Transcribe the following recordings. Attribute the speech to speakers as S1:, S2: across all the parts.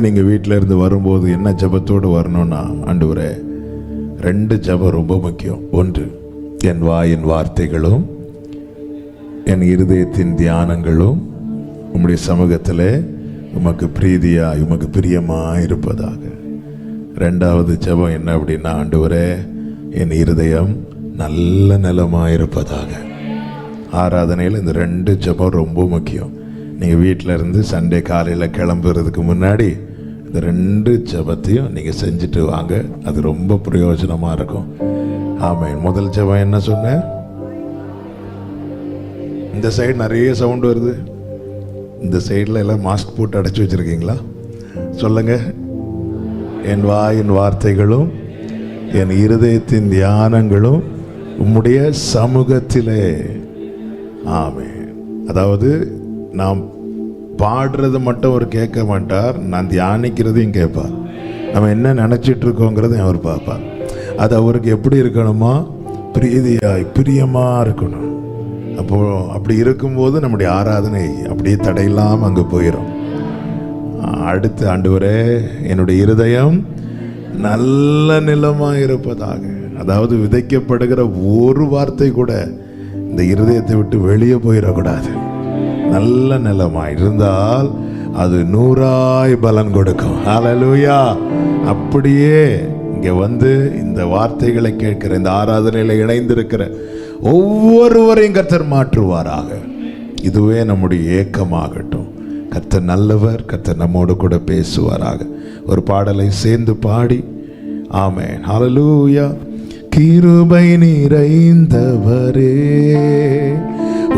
S1: நீங்கள் வீட்டில் இருந்து வரும்போது என்ன ஜெபத்தோடு வரணும்னா, ஆண்டவரே, 2 ஜெபம் ரொம்ப முக்கியம். ஒன்று, என் வாயின் வார்த்தைகளும் என் இருதயத்தின் தியானங்களும் உம்முடைய சமூகத்தில் உமக்கு பிரீதியாய் உமக்கு பிரியமாக இருப்பதாக. 2வது ஜெபம் என்ன அப்படின்னா, ஆண்டவரே, என் இருதயம் நல்ல நிலமாக இருப்பதாக. ஆராதனையில் இந்த 2 ஜெபம் ரொம்ப முக்கியம். நீங்கள் வீட்டில் இருந்து சண்டே காலையில் கிளம்புறதுக்கு முன்னாடி இந்த 2 ஜெபத்தையும் நீங்கள் செஞ்சுட்டு வாங்க. அது ரொம்ப பிரயோஜனமாக இருக்கும். ஆமென். முதல் ஜெபம் என்ன சொன்னேன்? இந்த சைடு நிறைய சவுண்ட் வருது. இந்த சைடில் எல்லாம் மாஸ்க் போட்டு அடைச்சி வச்சுருக்கீங்களா? சொல்லுங்க. என் வாயின் வார்த்தைகளும் என் இருதயத்தின் தியானங்களும் உம்முடைய சமூகத்திலே. ஆமென். அதாவது நாம் பாடுறது மட்டும் அவர் கேட்க மாட்டார், நான் தியானிக்கிறதையும் கேட்பார். நம்ம என்ன நினச்சிட்டு இருக்கோங்கிறதையும் அவர் பார்ப்பார். அது அவருக்கு எப்படி இருக்கணுமா? பிரீதியாய் பிரியமாக இருக்கணும். அப்போது அப்படி இருக்கும்போது நம்முடைய ஆராதனை அப்படியே தடையில்லாமல் அங்கே போயிடும். அடுத்து, ஆண்டவரே, என்னுடைய இருதயம் நல்ல நிலமாக இருப்பதாக. அதாவது விதைக்கப்படுகிற ஒரு வார்த்தை கூட இந்த இருதயத்தை விட்டு வெளியே போயிடக்கூடாது. நல்ல நிலமாய் இருந்தால் அது 100 பலன் கொடுக்கும். ஹல்லேலூயா. அப்படியே இங்கே வந்து இந்த வார்த்தைகளை கேட்கிற, இந்த ஆராதனையில் இணைந்திருக்கிற ஒவ்வொருவரையும் கர்த்தர் மாற்றுவாராக. இதுவே நம்முடைய ஏக்கமாகட்டும். கர்த்தர் நல்லவர். கர்த்தர் நம்மோடு கூட பேசுவாராக. ஒரு பாடலை சேர்ந்து பாடி ஆமென். ஹல்லேலூயா. கிருபை நிறைந்தவரே,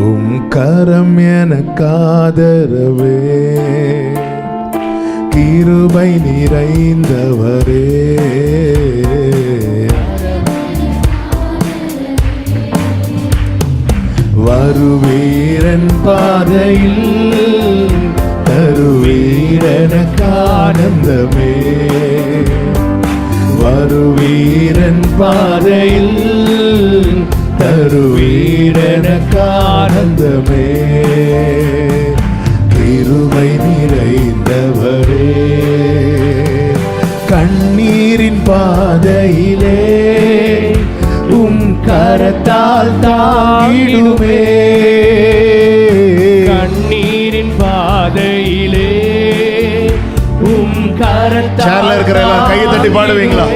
S1: உம் கரம் எனக்காதரவே. கிருபை நிறைந்தவரே, வருவீரன் பாதையில் தருவீரனக்கானந்தமே. வருவீரன் பாதையில் தருவீரனக்கானந்தமே. கிருபை நிறைந்தவரே, கண்ணீரின் பாதையிலே உம் கரத்தால் தாங்கிடுமே.
S2: கண்ணீரின் பாதையிலே உம் கரத்தால்
S1: கையை தட்டி பாடுவீங்களா?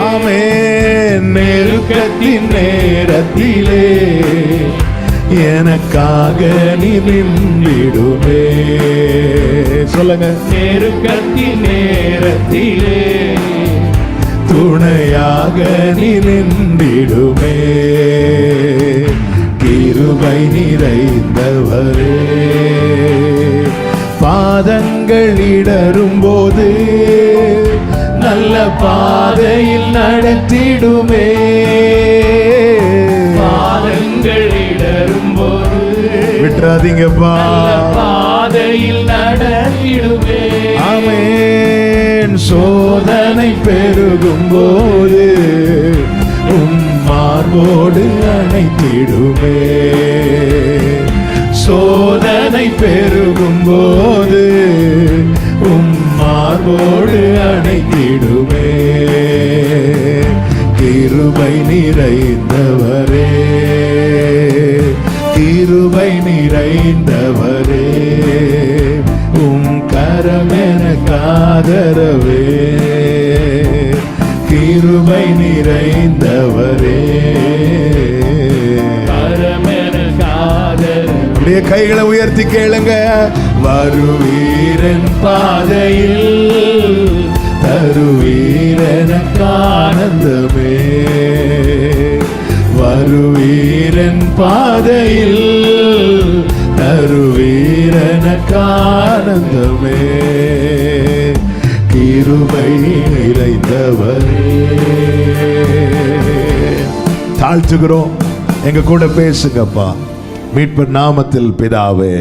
S1: ஆமென். நெருக்கத்தின் நேரத்திலே எனக்காக நீ நின்றிடுமே. சொல்லுங்க.
S2: நெருக்கத்தின் நேரத்திலே
S1: துணையாக நீ நின்றிடுமே. கிருபை நிறைந்தவரே, பாதங்கள் இடரும் போது நல்ல பாதையில் நடத்திடுமே.
S2: பாதங்கள் இடரும் போது
S1: விட்டுறாதீங்கப்பா,
S2: பாதையில் நடத்திடுமே.
S1: ஆமென். சோதனை பெருகும் போது உம் மார்போடு அணைத்திடுமே. சோதனை பெருகும் போது உம் மார்போடு அணைத்திடுமே. கிருபை நிறைந்தவரே, கிருபை நிறைந்தவரே, உம் கரம் எனக்காதரவே. கிருபை நிறைந்தவரே,
S2: கரம் எனக்காதரவே.
S1: அப்படியே கைகளை உயர்த்தி கேளுங்க. வருவீரன் பாதையில் தருவீரனக்கானந்தமே. வருவீரன் பாதையில் தருவீரனக்கானந்தமே. கிருபை நிறைந்தவரே. தாழ்த்துகிறோம். எங்க கூட பேசுங்கப்பா. மீட்பர் நாமத்தில் பிதாவே.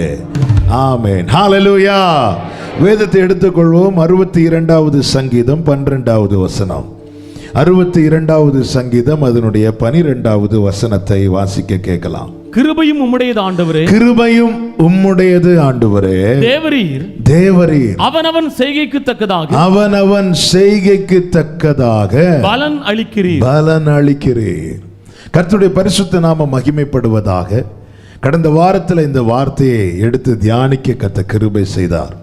S1: ஆமென். ஹல்லேலூயா. வேதத்தை எடுத்துக்கொள்வோம். 62வது சங்கீதம் 12வது வசனம். 62வது சங்கீதம் அதனுடைய 12வது வசனத்தை வாசிக்க கேட்கலாம்.
S2: கிருபையும் உம்முடையது ஆண்டவரே,
S1: கிருபையும் உம்முடையது ஆண்டவரே.
S2: தேவரீர்
S1: தேவரீர்
S2: அவனவன் செய்கைக்கு தக்கதாக
S1: அவனவன் செய்கைக்கு தக்கதாக
S2: பலன் அளிக்கிறீர்.
S1: பலன் அளிக்கிறீர். கர்த்தருடைய பரிசுத்த நாமம் மகிமைப்படுவதாக. கடந்த வாரத்தில் இந்த வார்த்தையை எடுத்து தியானிக்க கர்த்தர் கிருபை செய்தார்.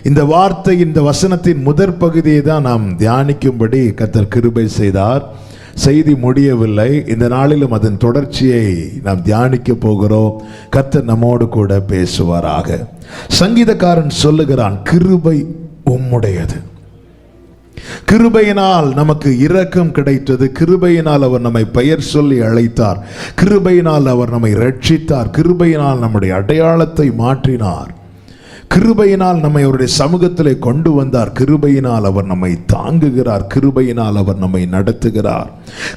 S1: இந்த வார்த்தை, இந்த வசனத்தின் முதற் பகுதியை தான் நாம் தியானிக்கும்படி கர்த்தர் கிருபை செய்தார். செய்தி முடியவில்லை. இந்த நாளிலும் அதன் தொடர்ச்சியை நாம் தியானிக்க போகிறோம். கர்த்தர் நம்மோடு கூட பேசுவாராக. சங்கீதக்காரன் சொல்லுகிறான், கிருபை உம்முடையது. கிருபையினால் நமக்கு இரக்கம் கிடைத்தது. கிருபையினால் அவர் நம்மை பெயர் சொல்லி அழைத்தார். கிருபையினால் அவர் நம்மை ரட்சித்தார். கிருபையினால் நம்முடைய அடையாளத்தை மாற்றினார். கிருபையினால் நம்மை அவருடைய சமூகத்திலே கொண்டு வந்தார். கிருபையினால் அவர் நம்மை தாங்குகிறார். கிருபையினால் அவர் நம்மை நடத்துகிறார்.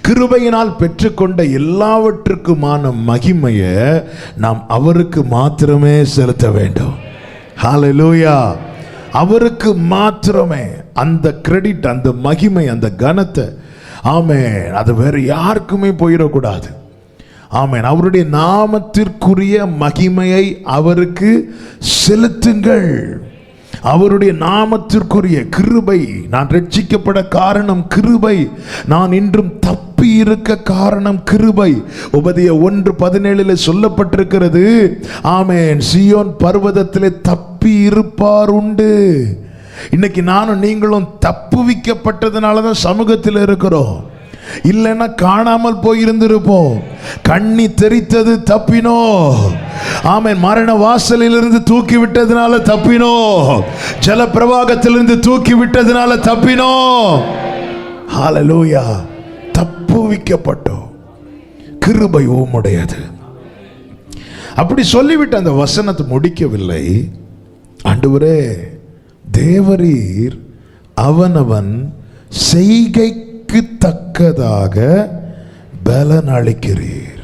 S1: கிருபையினால் பெற்றுக்கொண்ட எல்லாவற்றுக்குமான மகிமையை நாம் அவருக்கு மாத்திரமே செலுத்த வேண்டும். ஹல்லேலூயா. அவருக்கு மாத்திரமே அந்த கிரெடிட், அந்த மகிமை, அந்த கனத்தை, ஆமென், அது வேற யாருக்குமே போயிடக்கூடாது. ஆமென். அவருடைய நாமத்திற்குரிய மகிமையை அவருக்கு செலுத்துங்கள். அவருடைய நாமத்திற்குரிய கிருபை. நான் ரட்சிக்கப்பட காரணம் கிருபை. நான் இன்றும் தப்பி இருக்க காரணம் கிருபை. உபதேய 1:17 சொல்லப்பட்டிருக்கிறது, ஆமென், சீயோன் பர்வதத்திலே தப்பி இருப்பார் உண்டு. இன்னைக்கு நானும் நீங்களும் தப்புவிக்கப்பட்டதுனாலதான் சமூகத்தில் இருக்கிறோம். இல்லைன்னா காணாமல் போயிருந்திருப்போம். கண்ணி தெரித்தது தப்பினோ. ஆமென். மரண வாசலில் இருந்து தூக்கி விட்டதுனால தப்பினோ. ஜல பிரவாகத்திலிருந்து தூக்கி விட்டதுனால தப்பினோ. ஹல்லேலூயா. தப்புவிக்கப்பட்டோம். கிருபை உம்முடையது. அப்படி சொல்லிவிட்டு அந்த வசனத்தை முடிக்கவில்லை. ஆண்டவரே, தேவரீர் அவனவன் செய்கைக்கு தக்கதாக பலன் அளிக்கிறீர்.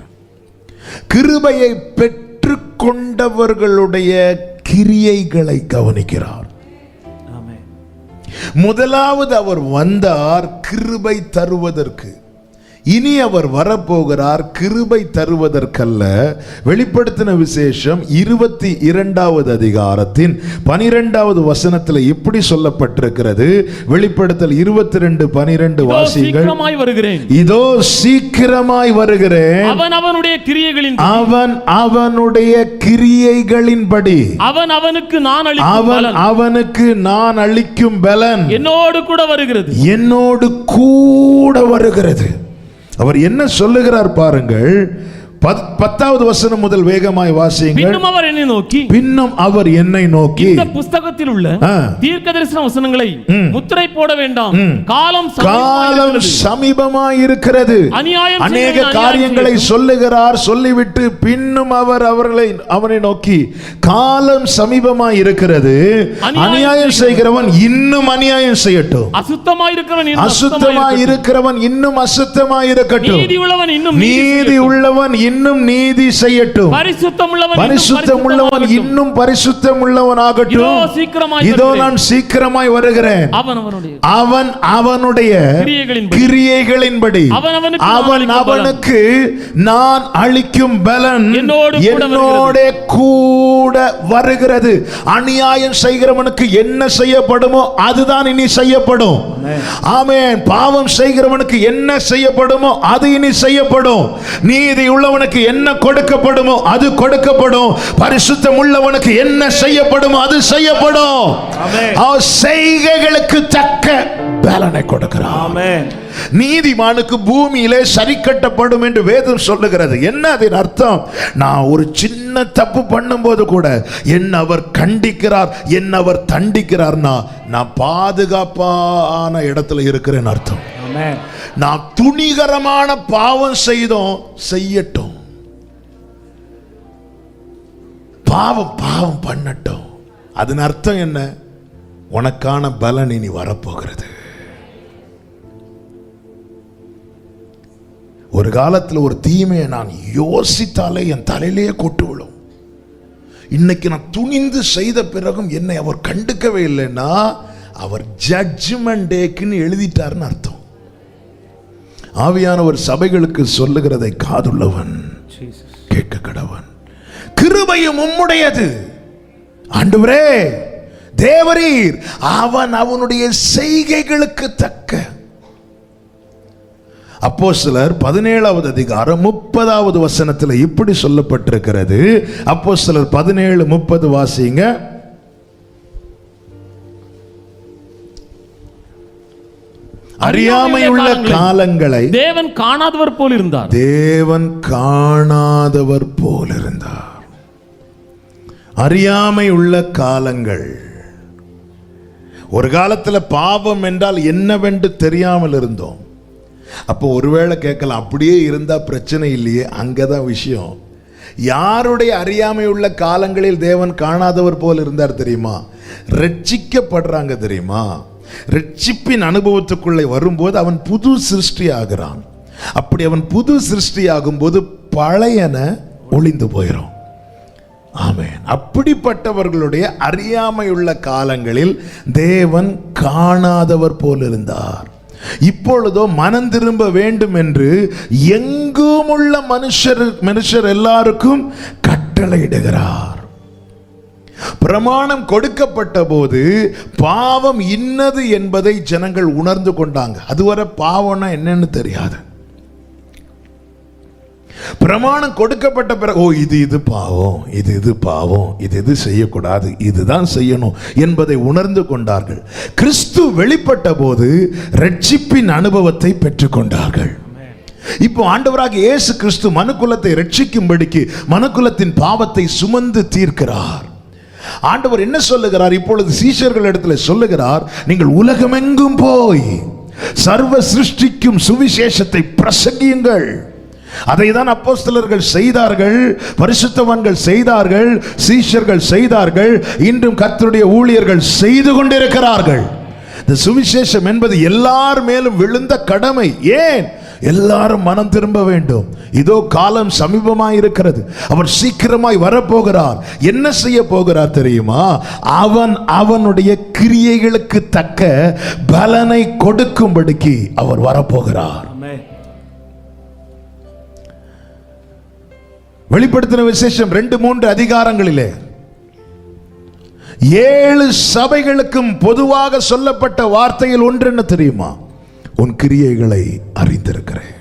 S1: கிருபையை பெற்றுக் கொண்டவர்களுடைய கிரியைகளை கவனிக்கிறார். முதலாவது அவர் வந்தார் கிருபை தருவதற்கு. இனி அவர் வரப்போகிறார் கிருபை தருவதற்கல்ல. வெளிப்படுத்தின விசேஷம் 22வது அதிகாரத்தின் 12வது வசனத்தில் இப்படி சொல்லப்பட்டிருக்கிறது. வெளிப்படுத்தல் 22:12 வாசிகள். இதோ சீக்கிரமாய் வருகிறேன். அவன் அவனுடைய கிரியைகளின்படி அவனுக்கு நான் அளிக்கும் பலன் என்னோடு கூட வருகிறது. அவர் என்ன சொல்லுகிறார் பாருங்கள். 10வது வசனம் முதல் வேகமாய் வாசியுங்கள். பின்னும் அவர் என்னை நோக்கி இந்த புத்தகத்தில் உள்ள தீர்க்கதரிசன வசனங்களை முத்திரை போட வேண்டாம், காலம் சமீபமாய் இருக்கிறது. அநேக காரியங்களை சொல்லுகிறார். சொல்லிவிட்டு பின்னும் அவர் அவனை நோக்கி, காலம் சமீபமாய் இருக்கிறது, அநியாயம் செய்கிறவன் இன்னும் அநியாயம் செய்யட்டும், அசுத்தமாய் இருக்கிறவன் இன்னும் அசுத்தமாய் இருக்கட்டும், நீதி உள்ளவன் இன்னும் நீதி செய்யட்டும், பரிசுத்தம் உள்ளவன் இன்னும் பரிசுத்தம் உள்ளவன் ஆகட்டும். இதோ நான் சீக்கிரமாய் வருகிறேன். அவன் அவனுடைய கிரியைகளின்படி அவனுக்கு நான் அளிக்கும் பலன் என்னோட கூட வருகிறது. அநியாயம் செய்கிறவனுக்கு என்ன செய்யப்படுமோ அதுதான் இனி செய்யப்படும். ஆமென். பாவம் செய்கிறவனுக்கு என்ன செய்யப்படுமோ அது இனி செய்யப்படும். நீதி உள்ளவனுக்கு என்ன கொடுக்கப்படுமோ அது கொடுக்கப்படும். பரிசுத்தம் உள்ளவனுக்கு என்ன செய்யப்படுமோ அது செய்யப்படும். செய்கைகளுக்கு தக்க பலனை கொடுக்கிறார். நீதிமானுக்கு பூமியிலே சரி கட்டப்படும் என்று வேதம் சொல்லுகிறது. என்ன அதன் அர்த்தம்? நான் ஒரு சின்ன தப்பு பண்ணும்போது கூட என்ன அவர் கண்டிக்கிறார், என்ன அவர் தண்டிக்கிறார்னா நான் பாதுகாப்பான இடத்துல இருக்கிறேன் அர்த்தம். நான் துணிகரமான பாவம் செய்யட்டும், பாவம் பண்ணட்டும், அதன் அர்த்தம் என்ன? உனக்கான பலன் இனி வரப்போகிறது. ஒரு காலத்தில் ஒரு தீமையை நான் யோசித்தாலே என் தலையிலேயே கொட்டு விழும். இன்னைக்கு நான் துணிந்து செய்த பிறகும் என்னை அவர் கண்டுக்கவே இல்லைன்னா அவர் ஜட்ஜ்மெண்ட் டேக்குன்னு எழுதிட்டாருன்னு அர்த்தம். ஆவியானவர் சபைகளுக்கு சொல்லுகிறதை காதுள்ளவன் கேட்க கடவன். கிருபையும் உம்முடையது ஆண்டவரே தேவரீர், அவன் அவனுடைய செய்கைகளுக்கு தக்க. அப்போஸ்தலர் 17வது அதிகாரம் 30வது வசனத்தில் இப்படி சொல்லப்பட்டிருக்கிறது. அப்போஸ்தலர் 17:30 வாசிங்க. அறியாமையுள்ள காலங்களை
S2: தேவன் காணாதவர் போல் இருந்தார்.
S1: தேவன் காணாதவர் போல் இருந்தார். அறியாமை உள்ள காலங்கள். ஒரு காலத்துல பாவம் என்றால் என்னவென்று தெரியாமல் இருந்தோம். அப்போ ஒருவேளை கேட்கலாம், அப்படியே இருந்தா பிரச்சனை இல்லையே. அங்கதான் விஷயம். யாருடைய அறியாமை உள்ள காலங்களில் தேவன் காணாதவர் போல் இருந்தார் தெரியுமா? ரட்சிக்கப்படுறாங்க தெரியுமா? ரட்சிப்பின் அனுபவத்துக்குள்ளே வரும்போது அவன் புது சிருஷ்டி ஆகிறான். அப்படி அவன் புது சிருஷ்டி ஆகும்போது பழையன ஒளிந்து போயிடும். ஆமென். அப்படிப்பட்டவர்களுடைய அறியாமையுள்ள காலங்களில் தேவன் காணாதவர் போல் இருந்தார். இப்பொழுதோ மனம் திரும்ப வேண்டும் என்று எங்கும் உள்ள மனுஷர் எல்லாருக்கும் கட்டளையிடுகிறார். பிரமாணம் கொடுக்கப்பட்ட போது பாவம் இன்னது என்பதை ஜனங்கள் உணர்ந்து கொண்டாங்க. அதுவரை பாவம்னா என்னன்னு தெரியாது. பிரமாணம் கொடுக்கப்பட்ட பிறகு இது பாவம், இது பாவம், இது செய்யக்கூடாது, இதுதான் செய்யணும் என்பதை உணர்ந்து கொண்டார்கள். கிறிஸ்து வெளிப்பட்ட போது ரட்சிப்பின் அனுபவத்தை பெற்றுக்கொண்டார்கள். இப்போ ஆண்டவராக இயேசு கிறிஸ்து மனுக்குலத்தை ரட்சிக்கும்படிக்கு மனுக்குலத்தின் பாவத்தை சுமந்து தீர்க்கிறார். ஆண்டவர் என்ன சொல்லுகிறார்? இப்பொழுது சீஷர்கள் இடத்துல சொல்லுகிறார், நீங்கள் உலகமெங்கும் போய் சர்வ சிருஷ்டிக்கும் சுவிசேஷத்தை பிரசங்கியுங்கள். அதை தான் அப்போஸ்தலர்கள் செய்தார்கள், பரிசுத்தவான்கள் செய்தார்கள், சீஷர்கள் செய்தார்கள், இன்றும் கர்த்தருடைய ஊழியர்கள் செய்து கொண்டிருக்கிறார்கள். இந்த சுவிசேஷம் என்பது எல்லார் மேலும் விழுந்த கடமை. ஏன்? எல்லாரும் மனம் திரும்ப வேண்டும். இதோ காலம் சமீபமாய் இருக்கிறது. அவர் சீக்கிரமாய் வரப்போகிறார். என்ன செய்ய போகிறார் தெரியுமா? அவனுடைய கிரியைகளுக்கு தக்க பலனை கொடுக்கும்படிக்கு அவர் வரப்போகிறார். வெளிப்படுத்தின விசேஷம் 2-3 அதிகாரங்களிலே 7 சபைகளுக்கும் பொதுவாக சொல்லப்பட்ட வார்த்தையில் ஒன்று என்ன தெரியுமா? உன் கிரியைகளை அறிந்திருக்கிறேன்.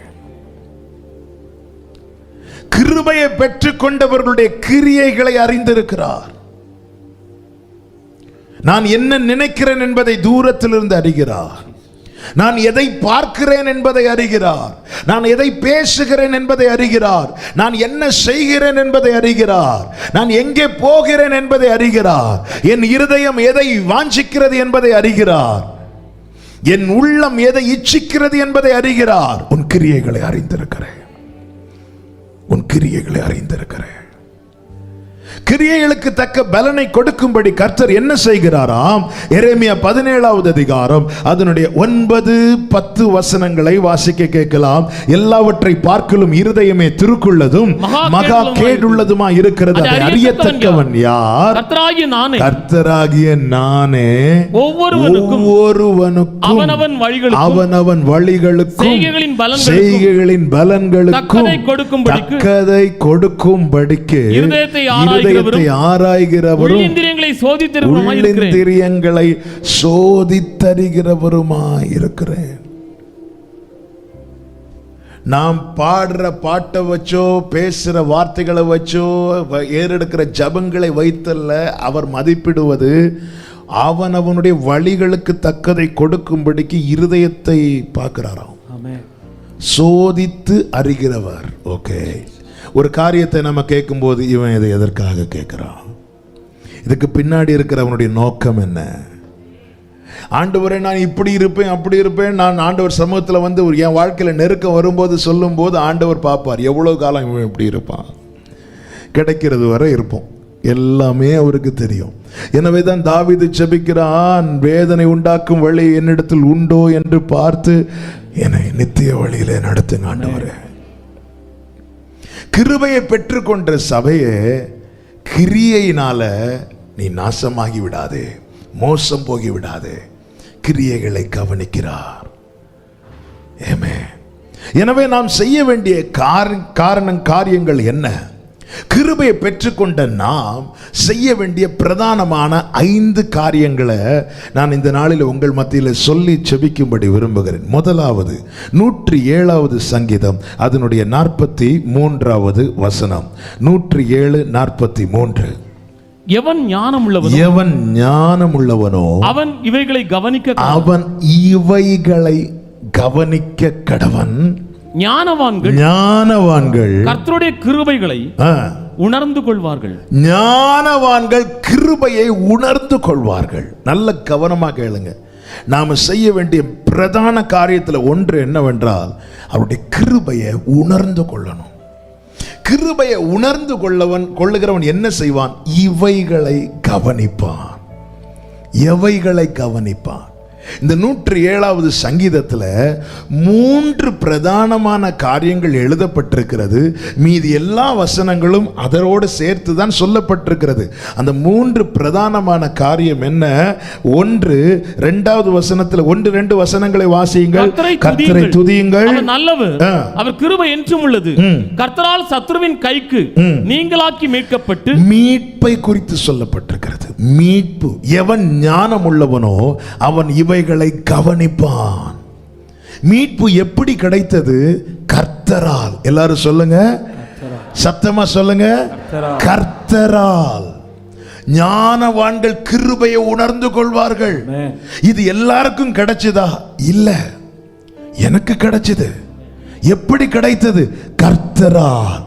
S1: கிருபையை பெற்றுக் கொண்டவர்களுடைய கிரியைகளை அறிந்திருக்கிறார். நான் என்ன நினைக்கிறேன் என்பதை தூரத்திலிருந்து அறிகிறார். நான் எதை பார்க்கிறேன் என்பதை அறிகிறார். நான் எதை பேசுகிறேன் என்பதை அறிகிறார். நான் என்ன செய்கிறேன் என்பதை அறிகிறார். நான் எங்கே போகிறேன் என்பதை அறிகிறார். என் இருதயம் எதை வாஞ்சிக்கிறது என்பதை அறிகிறார். என் உள்ளம் எதை இச்சிக்கிறது என்பதை அறிகிறார். உன் கிரியைகளை அறிந்திருக்கிறேன். உன் கிரியைகளை அறிந்திருக்கிறேன். கிரியைகளுக்கு தக்க பலனை கொடுக்கும்படி கர்த்தர் என்ன செய்கிறாராம்? எரேமியா 17வது அதிகாரம் அதனுடைய 9-10 வசனங்களை வாசிக்க கேட்கலாம். எல்லாவற்றை பார்க்கலும் இருதயமே திருக்குள்ளதும் மகா கேடுள்ளதுமா இருக்கிறது. அதை அறியத்தக்கவன் யார்? கர்த்தராகிய நானே ஒவ்வொருவனுக்கும் அவனவன் வழிகளுக்கும் செய்கைகளின் பலன்களுக்கும் தக்கதை கொடுக்கும்படிக்கு ஆராய்கிறவரும் உள்ளிந்திரியங்களை சோதித்தறிகிறவருமாய் இருக்கிறேன். நாம் பாடுற பாட்டை வச்சோ பேசுற வார்த்தைகளை வச்சோ ஏறெடுக்கிற ஜபங்களை வைத்தல்ல அவர் மதிப்பிடுவது. அவனுடைய வழிகளுக்கு தக்கதை கொடுக்கும்படிக்கு இருதயத்தை பார்க்கிறாராம். சோதித்து அறிகிறவர். ஓகே, ஒரு காரியத்தை நம்ம கேட்கும்போது இவன் இதை எதற்காக கேட்கிறான்? இதுக்கு பின்னாடி இருக்கிற அவனுடைய நோக்கம் என்ன? ஆண்டவரே நான் இப்படி இருப்பேன் அப்படி இருப்பேன், நான் ஆண்டவர் சமூகத்தில் வந்து என் வாழ்க்கையில் நெருக்கம் வரும்போது சொல்லும் போது ஆண்டவர் பார்ப்பார் எவ்வளவு காலம் இவன் இப்படி இருப்பான். கிடைக்கிறது வரை இருப்போம். எல்லாமே அவருக்கு தெரியும். எனவே தான் தாவீது ஜெபிக்கிறான், வேதனை உண்டாக்கும் வழி என்னிடத்தில் உண்டோ என்று பார்த்து என்னை நித்திய வழியிலே நடத்துங்க ஆண்டவரே. கிருபையை பெற்றுக்கொண்ட சபையே, கிரியையினால நீ நாசமாகி விடாதே, மோசம் போகி விடாதே. கிரியைகளை கவனிக்கிறார். எனவே நாம் செய்ய வேண்டிய காரியங்கள் என்ன? கிருபையை பெற்றுக்கொண்ட நாம் செய்ய வேண்டிய பிரதானமான 5 காரியங்களை நான் இந்த நாளில் உங்கள் மத்தியில் சொல்லி செபிக்கும்படி விரும்புகிறேன். முதலாவது 107வது சங்கீதம் அதனுடைய 43வது வசனம். 107:43.
S2: எவன் ஞானம் உள்ளவனோ
S1: அவன் இவைகளை கவனிக்க கடவன். ஞானவான்கள்
S2: கர்த்தருடைய கிருபைகளை உணர்ந்து கொள்வார்கள்.
S1: ஞானவான்கள் கிருபையை உணர்ந்து கொள்வார்கள். நல்ல கவனமா கேளுங்க. நாம செய்ய வேண்டிய பிரதான காரியத்தில் ஒன்று என்னவென்றால் அவருடைய கிருபையை உணர்ந்து கொள்ளணும். கிருபையை உணர்ந்து கொள்ளுகிறவன் என்ன செய்வான்? இவைகளை கவனிப்பான். எவைகளை கவனிப்பான்? இந்த 107வது சங்கீதத்தில் 3 பிரதானமான காரியங்கள் எழுதப்பட்டிருக்கிறது. மீதி எல்லா வசனங்களும் அதோடு சேர்த்து தான் சொல்லப்பட்டிருக்கிறது. அந்த 3 பிரதானமான காரியம் என்ன? 1, 2வது வசனத்தில் 1-2 வசனங்களை வாசியுங்கள். கர்த்தரை துதியுங்கள்,
S2: அவர் நல்லவர், அவர் கிருபை என்றும் உள்ளது. கர்த்தரால் சத்துருவின் கைக்கு நீங்களாக்கி மீட்கப்பட்டு.
S1: மீட்பை குறித்து சொல்லப்பட்டிருக்கிறது. மீட்பு. எவன் ஞானம் உள்ளவனோ அவன் இவைகளை கவனிப்பான். மீட்பு எப்படி கிடைத்தது? கர்த்தரால். எல்லாரும் சொல்லுங்க, சத்தமா சொல்லுங்க, கர்த்தரால். ஞானவான்கள் கிருபையை உணர்ந்து கொள்வார்கள். இது எல்லாருக்கும் கிடைச்சதா? இல்ல, எனக்கு கிடைச்சது. எப்படி கிடைத்தது? கர்த்தரால்.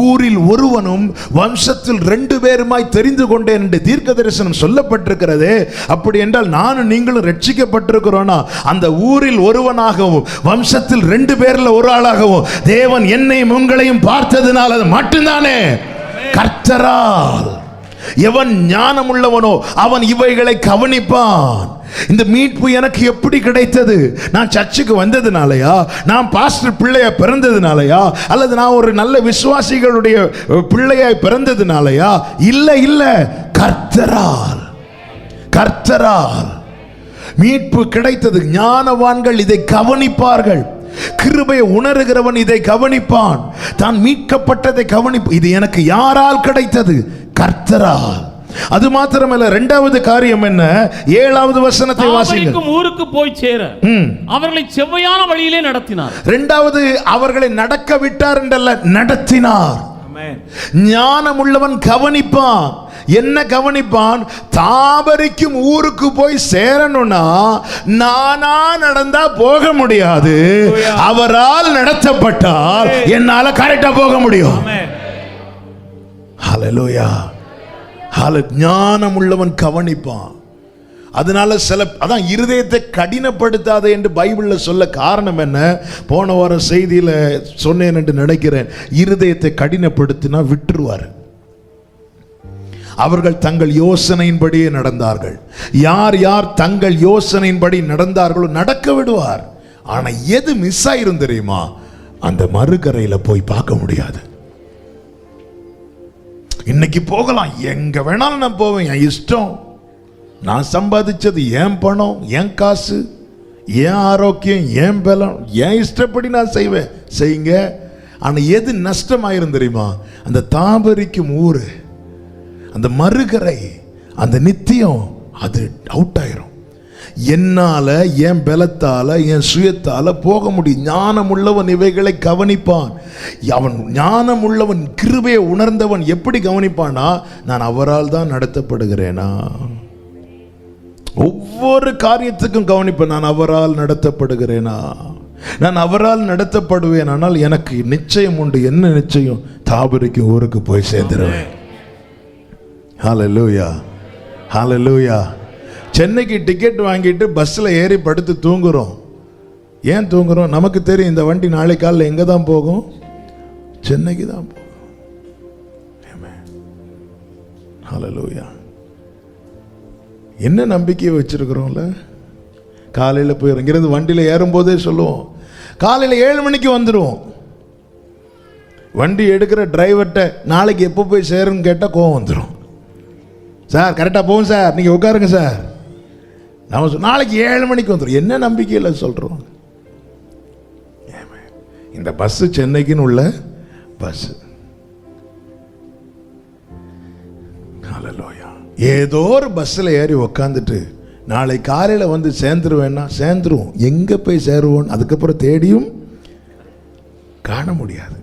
S1: ஊரில் ஒருவனும் வம்சத்தில் 2 பேருமாய் தெரிந்து கொண்டேன் என்று தீர்க்க தரிசனம் சொல்லப்பட்டிருக்கிறது. அப்படி என்றால் நானும் நீங்களும் ரட்சிக்கப்பட்டிருக்கிறோனா? அந்த ஊரில் ஒருவனாகவும் வம்சத்தில் 2 பேர்ல ஒரு ஆளாகவும் தேவன் என்னையும் உங்களையும் பார்த்ததுனால் அது மட்டும்தானே. கர்த்தரால். எவன் ஞானம் உள்ளவனோ அவன் இவைகளை கவனிப்பான். இந்த மீட்பு எனக்கு எப்படி கிடைத்தது? நான் சர்ச்சுக்கு வந்ததுனாலயா? நான் பாஸ்டர் பிள்ளையா பிறந்ததுனாலயா? அல்லது நான் ஒரு நல்ல விசுவாசிகளுடைய பிள்ளையாய் பிறந்ததுனாலயா? இல்ல இல்ல, கர்த்தரால். கர்த்தரால் மீட்பு கிடைத்தது. ஞானவான்கள் இதை கவனிப்பார்கள். கிருபையை உணர்கிறவன் இதை கவனிப்பான். தான் மீட்கப்பட்டதை கவனிப்பு. இது எனக்கு யாரால் கிடைத்தது? கர்த்தரால். அது மாத்திரமல்ல, 2வது காரியம் என்ன? 7வது வசனத்தை வாசிங்க.
S2: ஊருக்கு போய் சேர அவர்களை செவ்வையான வழியிலே நடத்தினார்.
S1: 2வது அவர்களை நடக்க விட்டார் என்றல்ல, நடத்தினார். ஞானம் உள்ளவன் கவனிப்பான். என்ன கவனிப்பான்? தாபரிக்கும் ஊருக்கு போய் சேரணும்னா நானா நடந்தா போக முடியாது. அவரால் நடத்தப்பட்டால் என்னால கரெக்டா போக முடியும். ஹல்லேலூயா. ஞானம் உள்ளவன் கவனிப்பான். அதனால அதான் இருதயத்தை கடினப்படுத்தாதே என்று பைபிள்ல சொல்ல காரணம் என்ன? போன வாரம் செய்தியில சொன்னேன் என்று நினைக்கிறேன். இருதயத்தை கடினப்படுத்தினா விட்டுருவார். அவர்கள் தங்கள் யோசனையின்படியே நடந்தார்கள். யார் யார் தங்கள் யோசனையின்படி நடந்தார்களோ நடக்க விடுவார். ஆனா எது மிஸ் ஆயிரும் தெரியுமா? அந்த மறுகரையில போய் பார்க்க முடியாது. இன்னைக்கு போகலாம், எங்க வேணாலும் நான் போவேன், என் இஷ்டம். நான் சம்பாதிச்சது என் பணம், என் காசு, என் ஆரோக்கியம், என் பலம், என் இஷ்டப்படி நான் செய்வேன். செய்யுங்க. ஆனா எது நஷ்டமாயிரும் தெரியுமா? அந்த தாபரிக்கும் ஊரு, அந்த மறுகரை, அந்த நித்தியம், அது அவுட் ஆயிரும். என்னால, என் பலத்தால, என் சுயத்தால போக முடியும். ஞானம் உள்ளவன் இவைகளை கவனிப்பான். அவன் ஞானம் உள்ளவன், கிருபையை உணர்ந்தவன் எப்படி கவனிப்பானா? நான் அவரால் தான் நடத்தப்படுகிறேனா? ஒவ்வொரு காரியத்துக்கும் கவனிப்பேன். நான் அவரால் நடத்தப்படுகிறேனா? நான் அவரால் நடத்தப்படுவேன். ஆனால் எனக்கு நிச்சயம் உண்டு. என்ன நிச்சயம்? தாபரிக்கு ஊருக்கு போய் சேர்ந்துருவேன். ஹல்லேலூயா, ஹல்லேலூயா. சென்னைக்கு டிக்கெட் வாங்கிட்டு பஸ்ஸில் ஏறி படுத்து தூங்குறோம். ஏன் தூங்குறோம்? நமக்கு தெரியும் இந்த வண்டி நாளை காலையில் எங்கே தான் போகும்? சென்னைக்கு தான் போகும். ஹல்லேலூயா. என்ன நம்பிக்கையை வச்சிருக்கிறோம்ல? காலையில் போய் இங்கிருந்து வண்டியில் ஏறும்போதே சொல்லுவோம், காலையில் 7 மணிக்கு வந்துடுவோம். வண்டி எடுக்கிற டிரைவர்கிட்ட நாளைக்கு எப்போ போய் சேருன்னு கேட்டால் கோவம் வந்துடும். சார் கரெக்டாக போகும் சார், நீங்கள் உட்காருங்க சார். நம்ம நாளைக்கு 7 மணிக்கு வந்துடும். என்ன நம்பிக்கையில் சொல்கிறோம்? இந்த பஸ்ஸு சென்னைக்குன்னு உள்ள பஸ்ஸு. ஹல்லேலூயா. ஏதோ ஒரு பஸ்ஸில் ஏறி உக்காந்துட்டு நாளை காலையில் வந்து சேர்ந்துருவேன்னா சேர்ந்துருவோம். எங்கே போய் சேருவோம் அதுக்கப்புறம் தேடியும் காண முடியாது.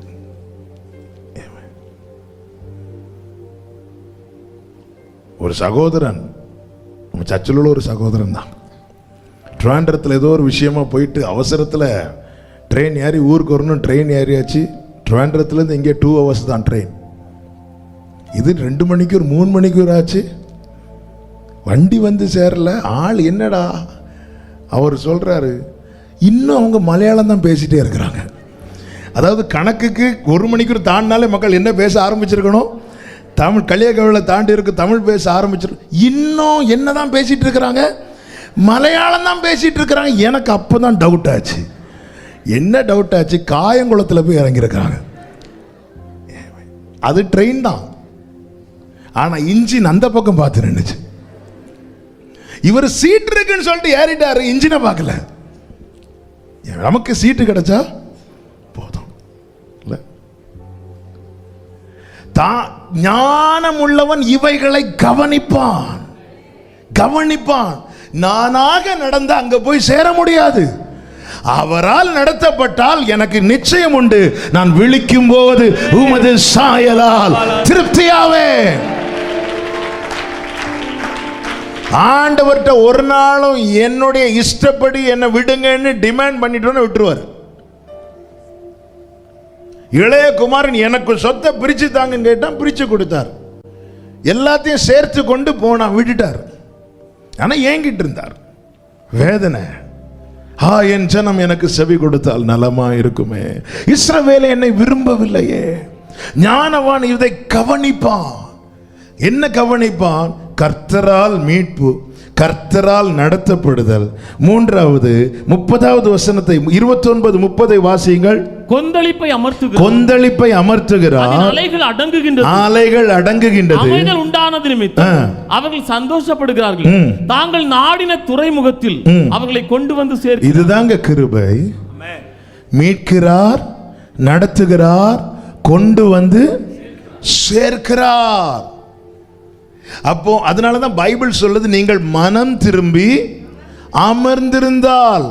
S1: ஒரு சகோதரன், நம்ம சர்ச்சில் உள்ள ஒரு சகோதரன் தான், ட்ரிவாண்ட்ரத்தில் ஏதோ ஒரு விஷயமா போயிட்டு அவசரத்தில் ட்ரெயின் ஏறி ஊருக்கு வரணும். ட்ரெயின் ஏறியாச்சு. ட்ரிவாண்ட்ரத்துலேருந்து இங்கே 2 hours தான் ட்ரெயின். இது 2 மணிக்கு ஒரு 3 மணிக்கு ஒரு ஆச்சு. வண்டி வந்து சேரல. ஆள் என்னடா அவர் சொல்கிறாரு, இன்னும் அவங்க மலையாளம் தான் பேசிகிட்டே இருக்கிறாங்க. அதாவது கணக்குக்கு 1 மணிக்கு தாண்டினாலே மக்கள் என்ன பேச ஆரம்பிச்சிருக்கணும், தமிழ் களியகவியில் தாண்டி இருக்கு தமிழ் பேச ஆரம்பிச்சிருக்கோம். இன்னும் என்ன தான் பேசிகிட்டு இருக்கிறாங்க, மலையாளம் தான் பேசிகிட்டு இருக்கிறாங்க. எனக்கு அப்போ தான் டவுட் ஆச்சு. என்ன டவுட் ஆச்சு, காயங்குளத்தில் போய் இறங்கியிருக்கிறாங்க. அது ட்ரெயின் தான், ஆனால் இன்ஜின் அந்த பக்கம் பார்த்து நின்றுச்சு. இவர் சீட் இருக்குன்னு சொல்லிட்டு ஏறிட்டாரு, இன்ஜினை பார்க்கல. நமக்கு சீட்டு கிடைச்சா போதும் இல்ல. ஞானம் உள்ளவன் இவைகளை கவனிப்பான். நானாக நடந்த அங்க போய் சேர முடியாது. அவரால் நடத்தப்பட்டால் எனக்கு நிச்சயம் உண்டு, நான் விழிக்கும் போது உமது சாயலால் திருப்தியாவே. ஆண்டவர்கிட்ட ஒரு நாளும் என்னுடைய இஷ்டப்படி என்ன விடுங்கன்னு டிமாண்ட் பண்ணிட்டு விட்டுருவார். இளைய குமாரன் எனக்கு சொத்தை பிரிச்சு தாங்கன்னு கேட்டான், பிரிச்சு கொடுத்தார். எல்லாத்தையும் சேர்த்து கொண்டு போனான், விட்டுட்டார். ஆனா ஏங்கிட்டு இருந்தார். வேதனை, என் ஜனம் எனக்கு செவி கொடுத்தால் நலமா இருக்குமே. இஸ்ரவேல் என்னை விரும்பவில்லையே. ஞானவான் இதை கவனிப்பான். என்ன கவனிப்பான்? கர்த்தரால் மீட்பு, கர்த்தரால் நடத்தப்படுதல். 3வது 30வது வசனத்தை 29, 30 வாசியுங்கள். கொந்தளிப்பை அமர்த்துகிறார். அலைகள் அடங்குகின்றது. அமைதல் உண்டானது நிமித்தம் அவர்கள் சந்தோஷப்படுகிறார்கள். தாங்கள் நாடின துறைமுகத்தில் அவர்களை கொண்டு வந்து சேர்க்கிறார். இதுதாங்க கிருபை. மீட்கிறார், நடத்துகிறார், கொண்டு வந்து சேர்க்கிறார். அப்போ அதனாலதான் பைபிள் சொல்லுது, நீங்கள் மனம் திரும்பி அமர்ந்திருந்தால்.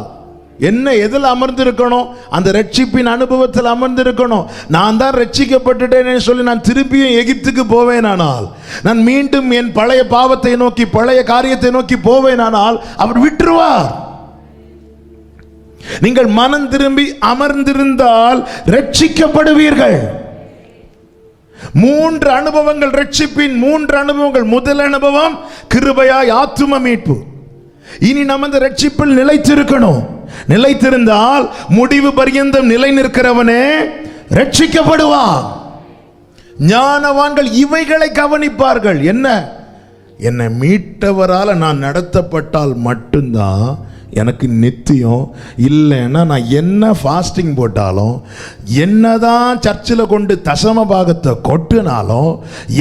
S1: என்ன, எதில் அமர்ந்திருக்கணும்? அந்த ரட்சிப்பின் அனுபவத்தில் அமர்ந்திருக்கணும். நான் தான் ரட்சிக்கப்பட்டுட்டேன்னு சொல்லி நான் திரும்பியும் எகிப்துக்கு போவேனானால், நான் மீண்டும் என் பழைய பாவத்தை நோக்கி பழைய காரியத்தை நோக்கி போவேனானால் அவர் விட்டுருவார். நீங்கள் மனம் திரும்பி அமர்ந்திருந்தால் ரட்சிக்கப்படுவீர்கள். 3 அனுபவங்கள், ரட்சிப்பின் 3 அனுபவங்கள். முதல் அனுபவம் கிருபையாய் ஆத்தும மீட்பு. இனி நம்ம இந்த ரட்சிப்பில் நிலைத்திருக்கணும். நிலைத்திருந்தால் முடிவு பரியந்தம் நிலை நிற்கிறவனே ரட்சிக்கப்படுவான். ஞானவான்கள் இவைகளை கவனிப்பார்கள். என்ன, என்னை மீட்டவரால் நான் நடத்தப்பட்டால் மட்டும்தான் எனக்கு நித்தியம். இல்லைன்னா நான் என்ன ஃபாஸ்டிங் போட்டாலும், என்னதான் சர்ச்சில் கொண்டு தசம பாகத்தை கொட்டினாலும்,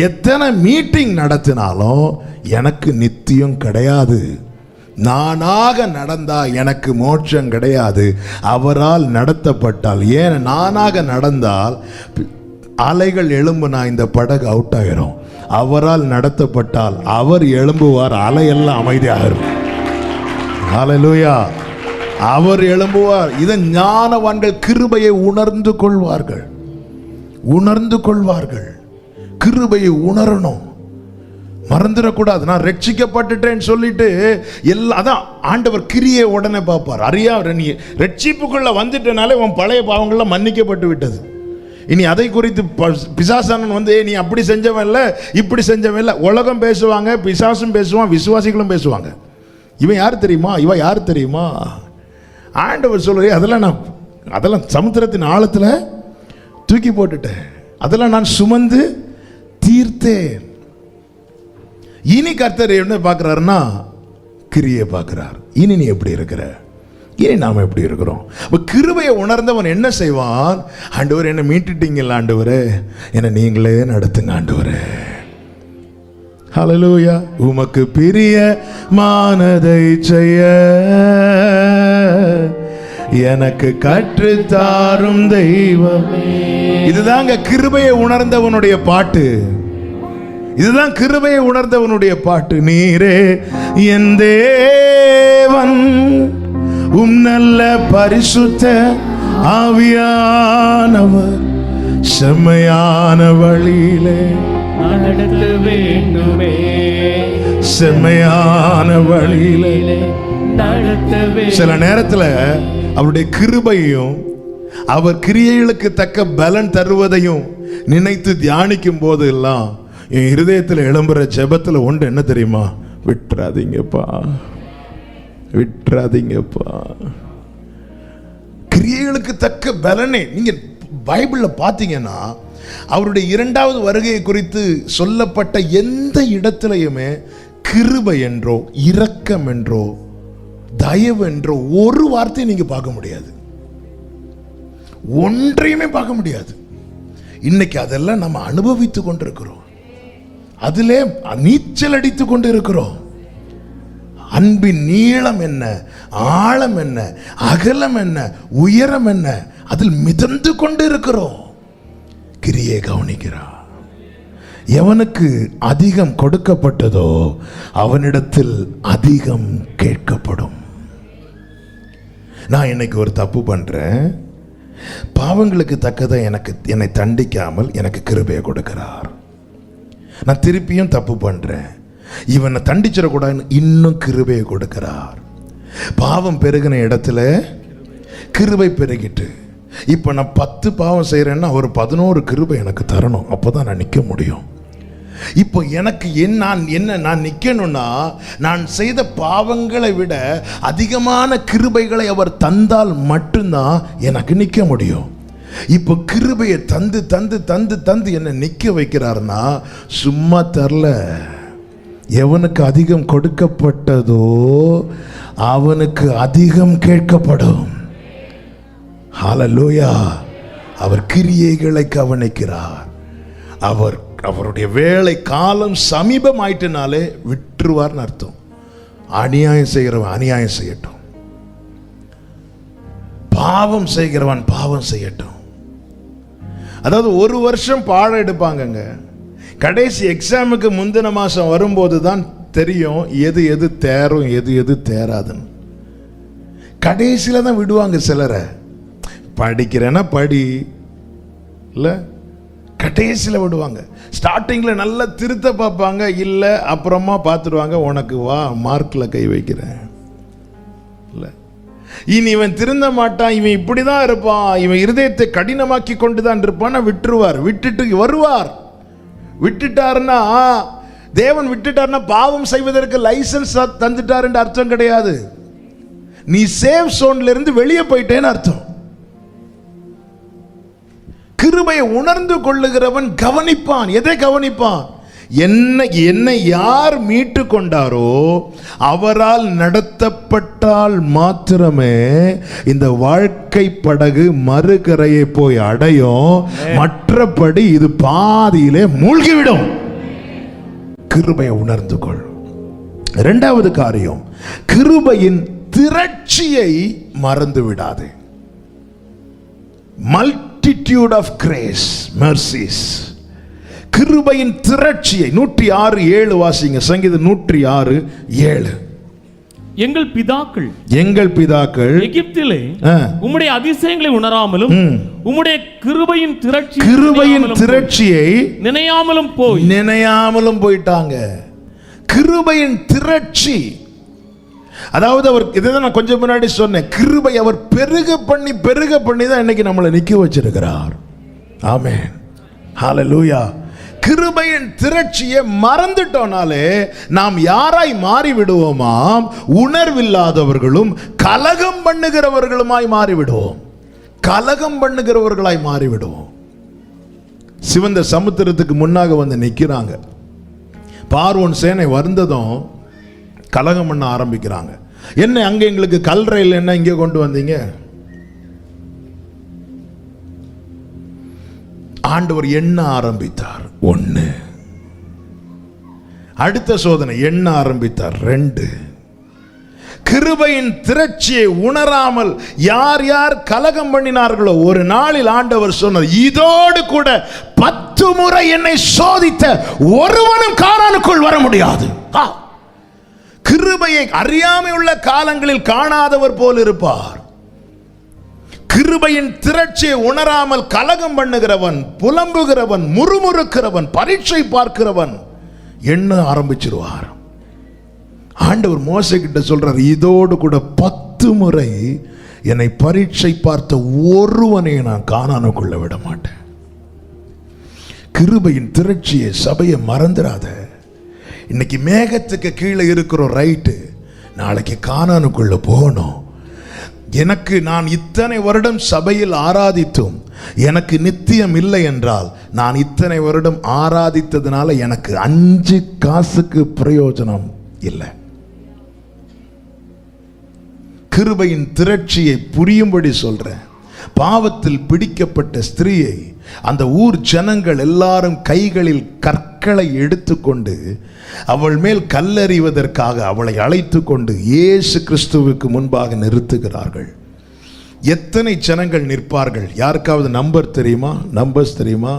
S1: எத்தனை மீட்டிங் நடத்தினாலும் எனக்கு நித்தியம் கிடையாது. நானாக நடந்தா எனக்கு மோட்சம் கிடையாது. அவரால் நடத்தப்பட்டால், ஏன் நானாக நடந்தால் அலைகள் எழும்புனா இந்த படகு அவுட் ஆகிரும். அவரால் நடத்தப்பட்டால் அவர் எழும்புவார், அலையெல்லாம் அமைதியாக இருக்கும். ஹல்லேலூயா. அவர் எழும்புவார். இதை ஞானவான்கள் கிருபையை உணர்ந்து கொள்வார்கள். கிருபையை உணரணும், மறந்துடக்கூடாது. நான் ரட்சிக்கப்பட்டுட்டேன்னு சொல்லிட்டு எல்லாம், அதான் ஆண்டவர் கிரியை உடனே பார்ப்பார். அறியா, நீ ரட்சிப்புக்குள்ள வந்துட்டனாலே உன் பழைய பாவங்கள்லாம் மன்னிக்கப்பட்டு விட்டது. இனி அதை குறித்து பிசாசானன் வந்து நீ அப்படி செஞ்சவன் இல்லை, இப்படி செஞ்சவன் இல்லை. உலகம் பேசுவாங்க, பிசாசும் பேசுவான், விசுவாசிகளும் பேசுவாங்க. இவன் யார் தெரியுமா, இவன் யார் தெரியுமா? ஆண்டவர் சொல்றே, அதெல்லாம் சமுத்திரத்தின் ஆழத்தில் தூக்கி போட்டுட்டேன், அதெல்லாம் நான் சுமந்து தீர்த்தேன். இனி கர்த்தர் என்ன பார்க்கிறாருன்னா கிரியை பார்க்கிறார். இனி நீ எப்படி இருக்கிற, இனி நாம் எப்படி இருக்கிறோம்? கிருபையை உணர்ந்தவன் என்ன செய்வான்? ஆண்டவர் என்னை மீட்டுட்டீங்கல்ல, ஆண்டவரே என்னை நீங்களே நடத்துங்க ஆண்டவரே. ஹல்லேலூயா. உமக்கு பிரியமானதை செய்ய எனக்கு கற்றுத்தாரும் தெய்வமே. இதுதாங்க கிருபையை உணர்ந்தவனுடைய பாட்டு. இதுதான் கிருபையை உணர்ந்தவனுடைய பாட்டு. நீரே என் தேவன், உம் நல்ல பரிசுத்த ஆவியானவர் செம்மையான வழியிலே
S2: நடத்த வேண்டுமே,
S1: செம்மையான வழியிலே
S2: நடத்த.
S1: சில நேரத்துல அவருடைய கிருபையும் அவர் கிரியைகளுக்கு தக்க பலன் தருவதையும் நினைத்து தியானிக்கும் போது எல்லாம் என் இருதயத்தில் எழும்புற ஜெபத்துல ஒன்று என்ன தெரியுமா? விட்டுறாதீங்கப்பா, விட்டுறாதீங்கப்பா. கிரியைகளுக்கு தக்க பலனே. நீங்க பைபிள்ல பாத்தீங்கன்னா அவருடைய இரண்டாவது வருகையை குறித்து சொல்லப்பட்ட எந்த இடத்திலையுமே கிருபை என்றோ இரக்கம் என்றோ தயவு என்றோ ஒரு வார்த்தையை நீங்க பார்க்க முடியாது. ஒன்றையுமே பார்க்க முடியாது. இன்னைக்கு அதெல்லாம் நம்ம அனுபவித்துக் கொண்டிருக்கிறோம். அதிலே நீச்சல் அடித்துக் கொண்டு இருக்கிறோம். அன்பின் நீளம் என்ன, ஆழம் என்ன, அகலம் என்ன, உயரம் என்ன, அதில் மிதந்து கொண்டு இருக்கிறோம். கிரியை கவனிக்கிறார். எவனுக்கு அதிகம் கொடுக்கப்பட்டதோ அவனிடத்தில் அதிகம் கேட்கப்படும். நான் இன்னைக்கு ஒரு தப்பு பண்றேன், பாவங்களுக்கு தக்கதை என்னை தண்டிக்காமல் எனக்கு கிருபையை கொடுக்கிறார். நான் திருப்பியும் தப்பு பண்றேன், இவனை தண்டிச்சிடக்கூடாதுன்னு இன்னும் கிருபையை கொடுக்கிறார். பாவம் பெருகின இடத்துல கிருபை பெருகிட்டு இப்ப நான் 10 பாவம் செய்யறேன்னா ஒரு 11 கிருபை எனக்கு தரணும். அப்பதான் நான் நிற்க முடியும். இப்போ எனக்கு நான் நிற்கணும்னா நான் செய்த பாவங்களை விட அதிகமான கிருபைகளை அவர் தந்தால் மட்டும்தான் எனக்கு நிற்க முடியும். இப்போ கிருபையை தந்து தந்து தந்து தந்து என்ன நிற்க வைக்கிறார்னா சும்மா தரல. எவனுக்கு அதிகம் கொடுக்கப்பட்டதோ அவனுக்கு அதிகம் கேட்கப்படும். ஹல்லேலூயா. அவர் கிரியைகளை கவனிக்கிறார். அவருடைய வேலை காலம் சமீபமாயிட்டனாலே விட்டுருவார்னு அர்த்தம். அநியாயம் செய்கிறவன் அநியாயம் செய்யட்டும், பாவம் செய்கிறவன் பாவம் செய்யட்டும். அதாவது 1 வருஷம் பாடம் எடுப்பாங்கங்க. கடைசி எக்ஸாமுக்கு முந்தின மாசம் வரும்போது தான் தெரியும் எது எது தேரும் எது எது தேராதுன்னு. கடைசியில தான் விடுவாங்க சிலரை. படிக்கிறேன்னா படி இல்ல, கடைசியில் விடுவாங்க. ஸ்டார்டிங்கில் நல்லா திருத்த பார்ப்பாங்க, இல்லை அப்புறமா பார்த்துடுவாங்க, உனக்கு வா மார்க்கில் கை வைக்கிறேன் இல்லை. இனி இவன் திருந்த மாட்டான், இவன் இப்படி தான் இருப்பான், இவன் இருதயத்தை கடினமாக்கி கொண்டு தான் இருப்பான், விட்டுருவார். விட்டுட்டு வருவார். விட்டுட்டாருன்னா தேவன் விட்டுட்டாருன்னா பாவம் செய்வதற்கு லைசன்ஸ் தந்துட்டாருன்ற அர்த்தம் கிடையாது. நீ சேஃப் சோன்ல இருந்து வெளியே போயிட்டேன்னு அர்த்தம். கிருபையை உணர்ந்து கொள்ளுகிறவன் கவனிப்பான். எதை கவனிப்பான்? என்னை யார் மீட்டு கொண்டாரோ அவரால் நடத்தப்பட்டால் மாத்திரமே இந்த வாழ்க்கை படகு மறுகரையை போய் அடையும். மற்றபடி இது பாதியிலே மூழ்கிவிடும். கிருபையை உணர்ந்து கொள். இரண்டாவது காரியம், கிருபையின் திரட்சியை மறந்து விடாதே. Multitude of grace mercies. கிருபையின் திரட்சியை 106:7 வாசிங்க. சங்கீதம் 106:7.
S2: எங்கள் பிதாக்கள்
S1: எகிப்திலே
S2: உம்முடைய அதிசயங்களை உணராமலும் உம்முடைய கிருபையின் திரட்சியை நினையாமலும் போயிட்டாங்க. கிருபையின் திரட்சி, அதாவது அவர் இதைதான் நான் கொஞ்சம் முன்னாடி சொன்னேன். கிருபை அவர் பெருக பண்ணி தான் இன்னைக்கு நம்மளை நிக்க வச்சிருக்கிறார். ஆமென், ஹல்லேலூயா. கிருபையின் திரட்சியை மறந்துட்டோனாலே நாம் யாராய் மாறி விடுவோமாம்? உணர்வில்லாதவர்களும் கலகம் பண்ணுகிறவர்களுமாய் மாறிவிடுவோம். கலகம் பண்ணுகிறவர்களாய் மாறிவிடுவோம். சிவந்த சமுத்திரத்துக்கு முன்னாக வந்து நிற்கிறாங்க. பார்வோன் சேனை வந்ததும் கலகம் பண்ண ஆரம்பிக்கிறாங்க. என்ன அங்க எங்களுக்கு கல்றையில் என்ன இங்கே கொண்டு வந்தீங்க? ஆண்டவர் எண்ண ஆரம்பித்தார் 1. அடுத்த சோதனை எண்ண ஆரம்பித்தார் 2.
S1: கிருபையின் திரட்சியை உணராமல் யார் யார் கலகம் பண்ணினார்களோ ஒரு நாளில் ஆண்டவர் சொன்னார், இதோடு கூட 10 முறை என்னை சோதித்த ஒருவனும் கானானுக்குள் வர முடியாது. கிருபையை அறியாமை உள்ள காலங்களில் காணாதவர் போல் இருப்பார். கிருபையின் திரட்சியை உணராமல் கலகம் பண்ணுகிறவன், புலம்புகிறவன், முறுமுறுக்கிறவன், பரீட்சை பார்க்கிறவன் எண்ண ஆரம்பிச்சிருவார். ஆண்டவர் மோசே கிட்ட சொல்றார், இதோடு கூட 10 முறை என்னை பரீட்சை பார்த்த ஒருவனை நான் கானானுக்குள்ள விட மாட்டேன். கிருபையின் திரட்சியை சபையை மறந்துடாத. இன்னைக்கு மேகத்துக்கு கீழே இருக்கிறோம், ரைட்டு. நாளைக்கு கானானுக்குள்ள போகணும். எனக்கு நான் இத்தனை வருடம் சபையில் ஆராதித்தும் எனக்கு நித்தியம் இல்லை என்றால் நான் இத்தனை வருடம் ஆராதித்ததுனால எனக்கு 5 காசுக்கு பிரயோஜனம் இல்லை. கிருபையின் திரட்சியை புரியும்படி சொல்றேன். பாவத்தில் பிடிக்கப்பட்ட ஸ்திரீயை அந்த ஊர் ஜனங்கள் எல்லாரும் கைகளில் கற்களை எடுத்துக்கொண்டு அவள் மேல் கல்லெறிவதற்காக அவளை அழைத்து கொண்டு இயேசு கிறிஸ்துவுக்கு முன்பாக நிறுத்துகிறார்கள். எத்தனை ஜனங்கள் நிற்பார்கள்? யாருக்காவது நம்பர் தெரியுமா? நம்பர்ஸ் தெரியுமா?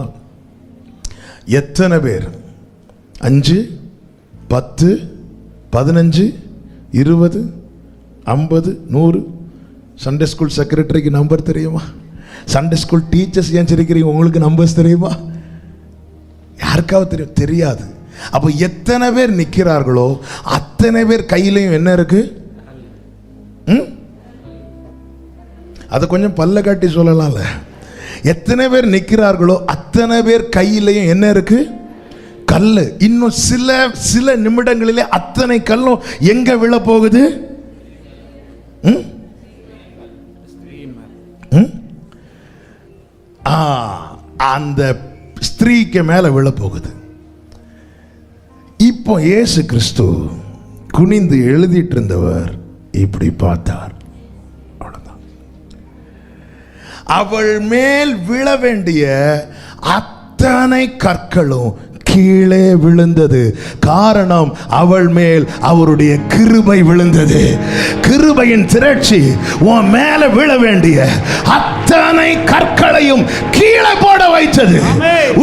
S1: எத்தனை பேர்? 5, 10, 15, 20, 50, 100. சண்டே ஸ்கூல் செக்ரட்டரிக்கு நம்பர் தெரியுமா? சண்டே ஸ்கூல் டீச்சர்ஸ் ஏன் சிரிக்கிறீங்க? உங்களுக்கு நம்பர்ஸ் தெரியுமா? யாருக்காவது தெரியும்? தெரியாது. அப்போ எத்தனை பேர் நிற்கிறார்களோ அத்தனை பேர் கையிலையும் என்ன இருக்கு? அதை கொஞ்சம் பல்ல காட்டி சொல்லலாம்ல. எத்தனை பேர் நிற்கிறார்களோ அத்தனை பேர் கையிலையும் என்ன இருக்கு? கல்லு. இன்னும் சில நிமிடங்களிலே அத்தனை கல்லும் எங்க விழ போகுது? அந்த ஸ்திரீக்கு மேல விழ போகுது. இப்போ இயேசு கிறிஸ்து குனிந்து எழுதிட்டு இருந்தவர் இப்படி பார்த்தார். அவ்வளவுதான். அவள் மேல் விழ வேண்டிய அத்தனை கற்களும் கீழே விழுந்தது. காரணம், அவள் மேல் அவருடைய கிருபை விழுந்தது. கிருபையின் திரட்சி உன் மேல விழ வேண்டிய அத்தனை கற்களையும் கீழே போட வைத்தது.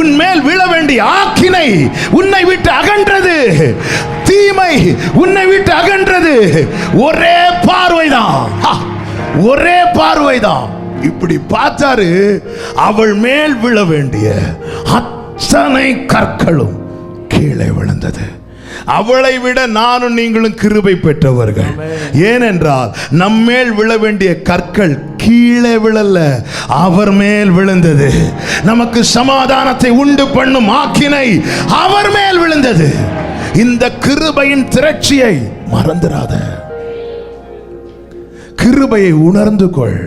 S1: உன் மேல் விழ வேண்டிய ஆக்கினை உன்னை விட்டு அகன்றது. தீமை உன்னை விட்டு அகன்றது. ஒரே பார்வைதான், ஒரே பார்வைதான். இப்படி பார்த்தாரு. அவள் மேல் விழ வேண்டிய அத்தனை கற்களும் கீழே விழுந்தது. அவளை விட நானும் நீங்களும் கிருபை பெற்றவர்கள். ஏனென்றால் நம்மேல் விழ வேண்டிய கற்கள் கீழே விழல, அவர் மேல் விழுந்தது. நமக்கு சமாதானத்தை உண்டு பண்ணும் ஆக்கினை அவர் மேல் விழுந்தது. இந்த கிருபையின் திரட்சியை மறந்துடாத. கிருபையை உணர்ந்து கொள்.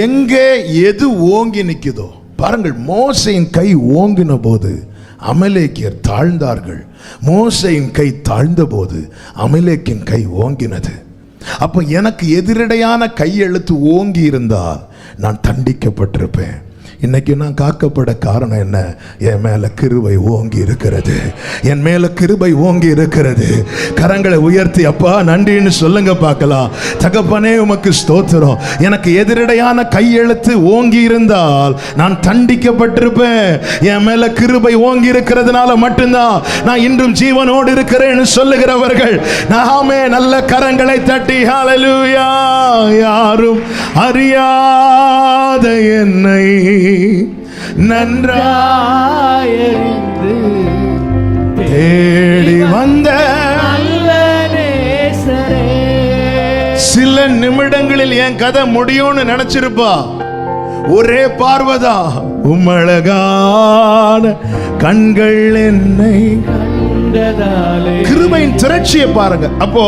S1: எங்கே எது ஓங்கி நிற்குதோ பாருங்கள். மோசேயின் கை ஓங்கின போது அமலேக்கியர் தாழ்ந்தார்கள். மோசேயின் கை தாழ்ந்த போது அமலேக்கின் கை ஓங்கினது. அப்ப எனக்கு எதிரடையான கையெழுத்து ஓங்கி இருந்தால் நான் தண்டிக்கப்பட்டிருப்பேன். இன்னைக்கு நான் காக்கப்பட காரணம் என்ன? என் மேல கிருபை ஓங்கி இருக்கிறது. என் மேல கிருபை ஓங்கி இருக்கிறது. கரங்களை உயர்த்தி அப்பா நன்றின்னு சொல்லுங்க பார்க்கலாம். தகப்பனே உமக்கு ஸ்தோத்திரம். எனக்கு எதிரடையான கையெழுத்து ஓங்கி இருந்தால் நான் தண்டிக்கப்பட்டிருப்பேன். என் மேல கிருபை ஓங்கி இருக்கிறதுனால மட்டும்தான் நான் இன்றும் ஜீவனோடு இருக்கிறேன்னு சொல்லுகிறவர்கள் நாமே நல்ல கரங்களை தட்டி ஹல்லேலூயா. யாரும் அறியாத என்னை நன்றாயறிந்து தேடி வந்த சில நிமிடங்களில் என் கதை முடியும்னு நினைச்சிருப்பா. ஒரே பார்வதா உம்மழகான கண்கள் என்னை கிருபையின் திரட்சியை பாருங்க. அப்போ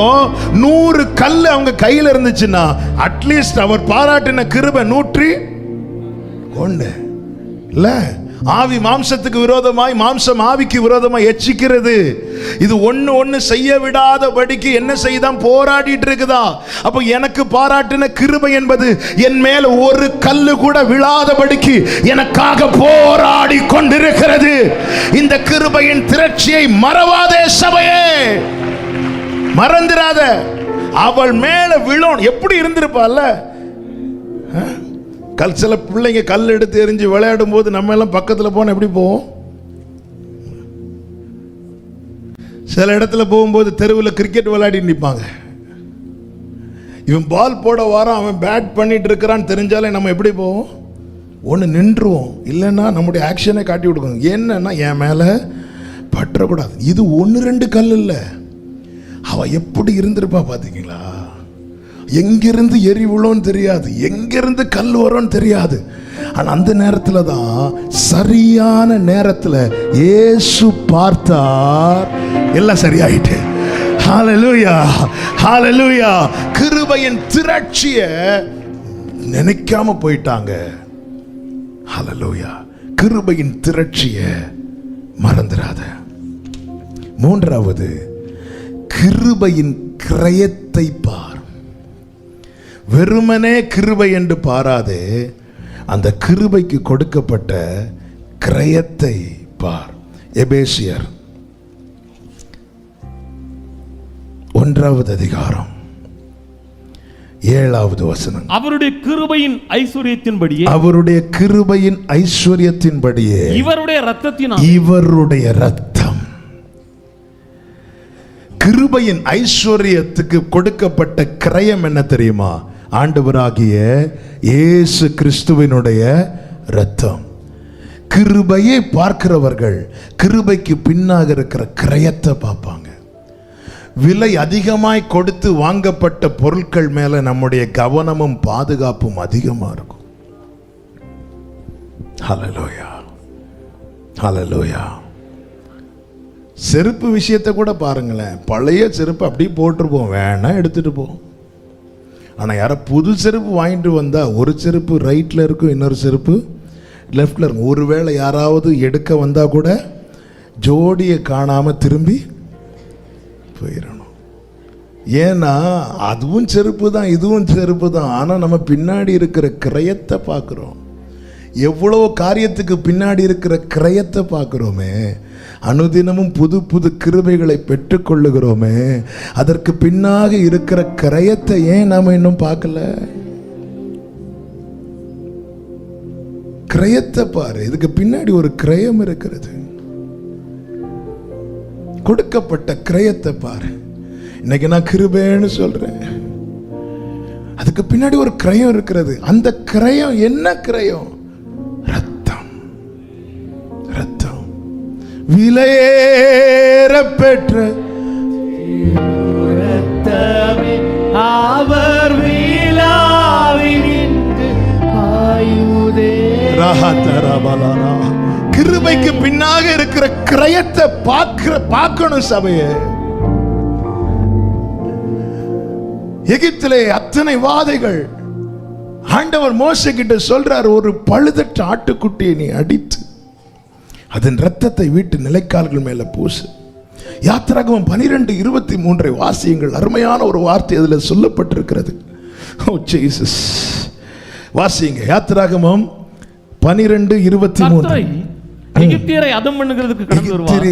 S1: 100 கல் அவங்க கையில இருந்துச்சுன்னா அட்லீஸ்ட் அவர் பாராட்டின கிருபை 101 இல்ல. ஆவி மாம்சத்துக்கு விரோதமாய், மாம்சம் ஆவிக்கு விரோதமாய் எச்சிக்கிறது. இது ஒண்ணு செய்ய விடாதபடிக்கு என்ன செய்தான்? போராடிட்டு இருக்குதா? அப்ப எனக்கு பாராட்டின கிருபை என்பது என் மேல ஒரு கல்லு கூட விழாதபடிக்கு எனக்காக போராடி கொண்டிருக்கிறது. இந்த கிருபையின் திரட்சியை மறவாதே சபையே, மறந்துடாத. அவள் மேல விழும். எப்படி இருந்திருப்பால? சில பிள்ளைங்க கல் எடுத்து எறிஞ்சு விளையாடும் போது நம்ம எல்லாம் பக்கத்துல போன எப்படி போவோம்? சில இடத்துல போகும்போது தெருவில் கிரிக்கெட் விளையாடி நிற்பாங்க. இவன் பால் போட வாரான், அவன் பேட் பண்ணிட்டு இருக்கிறான்னு தெரிஞ்சாலே நம்ம எப்படி போவோம்? ஒன்று நின்றுவோம், இல்லைன்னா நம்முடைய ஆக்ஷனை காட்டி விடுவோம். என்னன்னா என் மேலே பற்றக்கூடாது. இது 1-2 கல் இல்லை. அவ எப்படி இருந்திருப்பா பார்த்தீங்களா? எங்கிருந்து எரி விழும்னு தெரியாது, எங்கிருந்து கல் வரும்னு தெரியாது. ஆனால் அந்த நேரத்தில் தான், சரியான நேரத்தில் இயேசு பார்த்தார், எல்லாம் சரியாயிட்டு. ஹல்லேலூயா, ஹல்லேலூயா. கிருபையின் திரட்சிய நினைக்காம போயிட்டாங்க. ஹல்லேலூயா. கிருபையின் திரட்சிய மறந்துடாத. 3வது, கிருபையின் கிரயத்தை பார். வெறுமனே கிருபை என்று பாராதே, அந்த கிருபைக்கு கொடுக்கப்பட்ட கிரயத்தை பார். எபேசியர் 1வது அதிகாரம் 7வது வசனம்.
S2: அவருடைய கிருபையின் ஐஸ்வரியத்தின்படியே,
S1: அவருடைய கிருபையின் ஐஸ்வரியத்தின்படியே
S2: இவருடைய இரத்தத்தினால்,
S1: இவருடைய இரத்தம். கிருபையின் ஐஸ்வரியத்துக்கு கொடுக்கப்பட்ட கிரயம் என்ன தெரியுமா? ஆண்டவராகிய இயேசு கிறிஸ்துவினுடைய இரத்தம். கிருபையை பார்க்கிறவர்கள் கிருபைக்கு பின்னாக இருக்கிற கிரயத்தை பார்ப்பாங்க. விலை அதிகமாய் கொடுத்து வாங்கப்பட்ட பொருட்கள் மேல நம்முடைய கவனமும் பாதுகாப்பும் அதிகமா இருக்கும். ஹல்லேலூயா, ஹல்லேலூயா. செருப்பு விஷயத்தை கூட பாருங்களேன். பழைய செருப்பு அப்படியே போட்டுருப்போம், வேணா எடுத்துட்டு போவோம். ஆனால் யாரோ புது செருப்பு வாங்கிட்டு வந்தா, ஒரு செருப்பு ரைட்டில் இருக்கும், இன்னொரு செருப்பு லெஃப்டில் இருக்கும். ஒருவேளை யாராவது எடுக்க வந்தா கூட ஜோடியை காணாமல் திரும்பி போயிடணும். ஏன்னா அதுவும் செருப்பு தான், இதுவும் செருப்பு தான். ஆனால் நம்ம பின்னாடி இருக்கிற கிரயத்தை பார்க்குறோம். எவ்வளோ காரியத்துக்கு பின்னாடி இருக்கிற கிரயத்தை பார்க்குறோமே. அனுதினமும் புது புது கிருபைகளை பெற்றுக்கொள்ளுகிறோமே, அதற்கு பின்னாக இருக்கிற கிரயத்தை ஏன் நாம இன்னும் பார்க்கல? கிரயத்தை பாரு. இதுக்கு பின்னாடி ஒரு கிரயம் இருக்கிறது. கொடுக்கப்பட்ட கிரயத்தை பாரு. இன்னைக்கு நான் கிருபைன்னு சொல்றேன், அதுக்கு பின்னாடி ஒரு கிரயம் இருக்கிறது. அந்த கிரயம் என்ன கிரயம்? ரத்தம். ரத்தம். விலையேற பெற்ற
S3: அவர்
S1: கிருபைக்கு பின்னாக இருக்கிற கிரயத்தை பார்க்கணும் சபையை. எகிப்திலே அத்தனை வாதைகள். ஆண்டவர் மோசே கிட்ட சொல்றார், ஒரு பழுதற்ற ஆட்டுக்குட்டியை நீ அடித்து அதன் ரத்தத்தை வீட்டு நிலைக்கால்கள் மேல பூசு. யாத்திராகமம் 12:23 வாசியுங்கள். அருமையான ஒரு வார்த்தை அதில் சொல்லப்பட்டிருக்கிறது. ஓ ஜீசஸ், வாசியுங்க. யாத்திராகமம் 12:23.
S2: எகிப்தியரை அதம் பண்ணுகிறதுக்கு கடந்து வருவார்.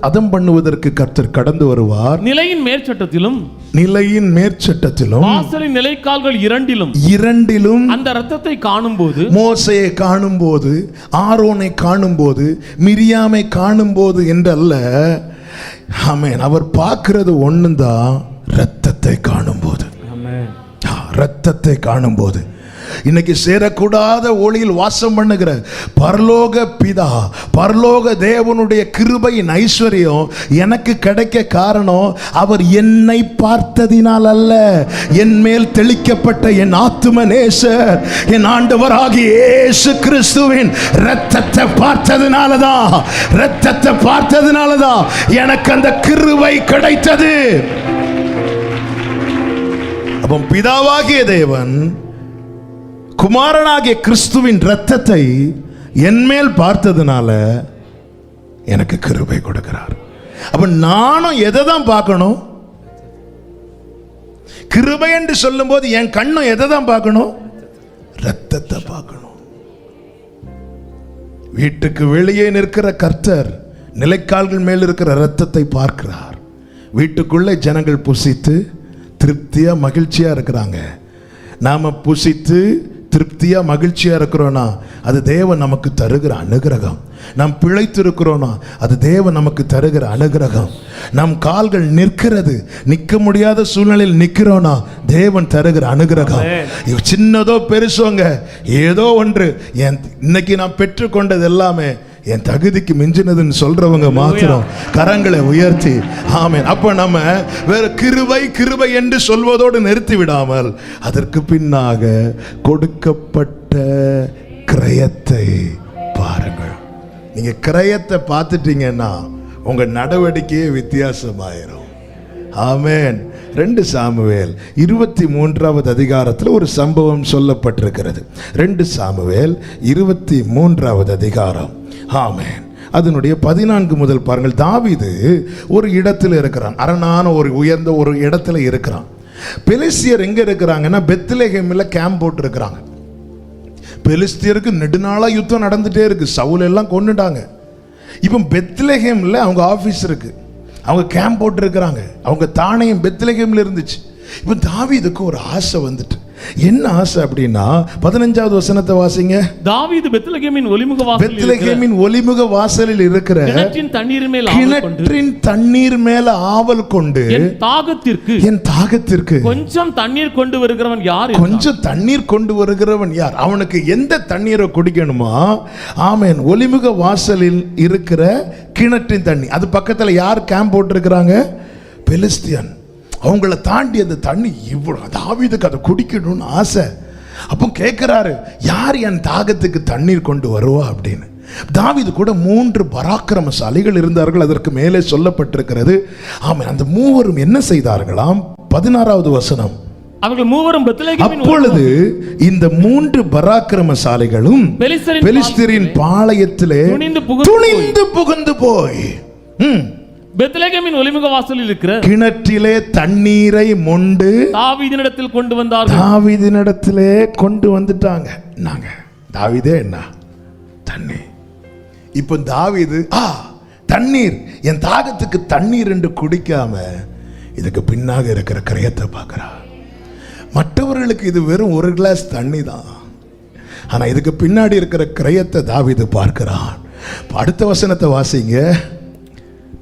S1: அதம் பண்ணுவதற்கு கர்த்தர் கடந்து வருவார்.
S2: நிலையின் மேற்சட்டத்திலும்,
S1: நிலையின் மேற்சட்டத்திலும்,
S2: வாசலின் நிலைக்கால்கள் இரண்டிலும் அந்த இரத்தத்தை காணும்போது,
S1: மோசையை காணும்போது, ஆரோனை காணும்போது, மிரியாமை காணும்போது என்றல்ல. ஆமென். அவர் பார்க்கிறது ஒண்ணுதான், இரத்தத்தை காணும்போது. இரத்தத்தை காணும்போது. இன்னைக்கு சேரக்கூடாத ஒளியில் வாசம் பண்ணுகிற பரலோக பிதா, பரலோக தேவனுடைய கிருபையின் ஐஸ்வர்யம் எனக்கு கிடைக்க காரணம் அவர் என்னை பார்த்ததினால் அல்ல, என் மேல் தெளிக்கப்பட்ட என் ஆத்தும நேசர், என் ஆண்டவராகிய இயேசு கிறிஸ்துவின் இரத்தத்தை பார்த்ததினாலதான், இரத்தத்தை பார்த்ததினாலதான் எனக்கு அந்த கிருபை கிடைத்தது. அப்போ பிதாவாகிய தேவன் குமாரனாகிய கிறிஸ்துவின் இரத்தத்தை என்மேல் பார்த்ததுனால எனக்கு கிருபை கொடுக்கிறார். அப்ப நானும் எதை தான் பார்க்கணும்? கிருபை என்று சொல்லும் போது என் கண்ணும் எதை தான் பார்க்கணும்? இரத்தத்தை பார்க்கணும். வீட்டுக்கு வெளியே நிற்கிற கர்த்தர் நிலைக்கால்கள் மேல் இருக்கிற இரத்தத்தை பார்க்கிறார். வீட்டுக்குள்ளே ஜனங்கள் புசித்து திருப்தியா மகிழ்ச்சியா இருக்கிறாங்க. நாம புசித்து திருப்தியா மகிழ்ச்சியா இருக்கிறோம்னா அது தேவன் நமக்கு தருகிற அனுகிரகம். நாம் பிழைத்து இருக்கிறோம்னா அது தேவன் நமக்கு தருகிற அனுகிரகம். நம் கால்கள் நிற்கிறது, நிற்க முடியாத சூழ்நிலையில் நிற்கிறோம்னா தேவன் தருகிற அனுகிரகம். சின்னதோ பெருசோங்க, ஏதோ ஒன்று இன்னைக்கு நான் பெற்றுக்கொண்டது எல்லாமே என் தகுதிக்கு மிஞ்சினதுன்னு சொல்றவங்க மாத்திரம் கரங்களை உயர்த்தி ஆமென். அப்ப நம்ம வேற கிருபை கிருபை என்று சொல்வதோடு நிறுத்தி விடாமல் அதற்கு பின்னாக கொடுக்கப்பட்ட கிரயத்தை பாருங்கள். நீங்க கிரயத்தை பார்த்துட்டீங்கன்னா உங்க நடவடிக்கையே வித்தியாசமாயிரும். ஆமென். 2 சாமுவேல் 23வது அதிகாரத்தில் ஒரு சம்பவம் சொல்லப்பட்டிருக்கிறது. 2 சாமுவேல் 23வது அதிகாரம். ஆமென். அதனுடைய 14 முதல் பாருங்கள். தாவீது ஒரு இடத்துல இருக்கிறான், அரணான ஒரு உயர்ந்த ஒரு இடத்துல இருக்கிறான். பெலிஸ்தியர் எங்க இருக்கிறாங்கன்னா பெத்லெகேம்ல கேம்ப் போட்டு இருக்கிறாங்க. பெலிஸ்தியருக்கு நெடுநாளா யுத்தம் நடந்துட்டே இருக்கு, சவுல் எல்லாம் கொன்னுட்டாங்க. இப்போ பெத்லெகேம்ல அவங்க ஆபீஸ் இருக்கு, அவங்க கேம்ப் போட்டு இருக்கிறாங்க. அவங்க தானையும் பெத்லெகேம்ல இருந்துச்சு. இப்போ தாவீதுக்கு ஒரு ஆசை வந்துட்டு, என்ன ஆசை அப்படின்னா 15வது வசனத்தை வாசிங்க.
S2: தாவீது பெத்லெகேமின்
S1: ஒலிமுக வாசலில் இருக்கிற
S2: கிணற்றின் தண்ணீர் மேல ஆவல் கொண்டு என் தாகத்திற்கு கொஞ்சம் தண்ணீர் கொண்டு வருகிறவன் யார்?
S1: கொஞ்சம் தண்ணீர் கொண்டு வருகிறவன் யார்? அவனுக்கு எந்த தண்ணீரை குடிக்கணுமா? ஆமென். ஒலிமுக வாசலில் இருக்கிற கிணற்றின் தண்ணி. அது பக்கத்துல யார் கேம்ப் போட்டிருக்கிறாங்க? பெலிஸ்தியன். அவங்கள தாண்டி அந்த தண்ணி இவ்வளவு, தாவீதுக்கு அதை குடிக்கணும்னு ஆசை. அப்போ கேட்கிறாரு, யார் என் தாகத்துக்கு தண்ணீர் கொண்டு வருவா அப்படின்னு. தாவீது கூட 3 பராக்கிரமசாலிகள் இருந்தார்கள், அதற்கு மேலே சொல்லப்பட்டிருக்கிறது. ஆமாம், அந்த மூவரும் என்ன செய்தார்களாம்? 16வது வசனம்.
S2: அவர்கள் மூவரும்
S1: அப்பொழுது இந்த 3 பராக்கிரமசாலிகளும் பெலிஸ்தரின் பாளையத்திலே துணிந்து புகுந்து போய்
S2: பெத்லெகேமின் ஒலிமுக வாசலில் இருக்கிற
S1: கிணற்றிலே தண்ணீரை மொண்டு
S2: தாவீதினிடத்தில் கொண்டு வந்தார்கள்.
S1: தாவீதினிடத்திலே கொண்டு வந்துட்டாங்க. நாங்க தாவீதே என்ன தண்ணீர். இப்போ தாவீது தண்ணீர், என் தாகத்துக்கு தண்ணீர் என்று குடிக்காம இதுக்கு பின்னாக இருக்கிற கிரயத்தை பார்க்கிறார். மற்றவர்களுக்கு இது வெறும் 1 கிளாஸ் தண்ணி தான், ஆனா இதுக்கு பின்னாடி இருக்கிற கிரயத்தை தாவீது பார்க்கிறான். அடுத்த வசனத்தை வாசிங்க.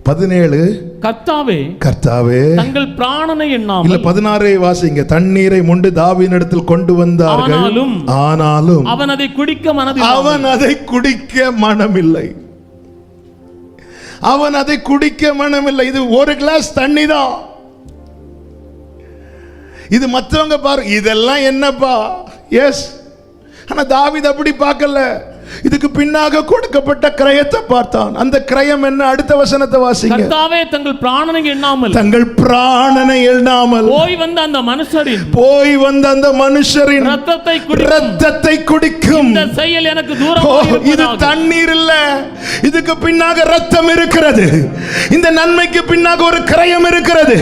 S1: 17. கர்த்தாவே
S2: தங்கள் பிராணனை எண்ணாமல்.
S1: இல்ல 16 வாசிங்க. தண்ணீரை மொண்டு தாவீதினிடத்தில் கொண்டு வந்தார்கள், ஆனாலும்
S2: அவன் அதை குடிக்க
S1: மனமில்லை. அவன் அதை குடிக்க மனமில்லை. இது 1 கிளாஸ் தண்ணி தான். இது மற்றவங்க பாரு, இதெல்லாம் என்னப்பா? எஸ். ஆனா தாவீது அப்படி பார்க்கல. இதுக்கு பின்னாக கொடுக்கப்பட்ட கிரயத்தை பார்த்தான். அந்த கிரயம் என்ன? அடுத்த வசனத்தை வாசிங்க.
S2: கர்த்தாவே தங்கள் பிராணனை
S1: எண்ணாமல்
S2: போய் வந்த அந்த மனுஷரின்
S1: இரத்தத்தை குடிக்கும்.
S2: இந்த செயல் எனக்கு தூரமாக இருப்பதாக.
S1: இது தண்ணீர் இல்ல, இதுக்கு பின்னாக இரத்தம் இருக்கிறது. இந்த நன்மைக்கு பின்னாக ஒரு கிரயம் இருக்கிறது.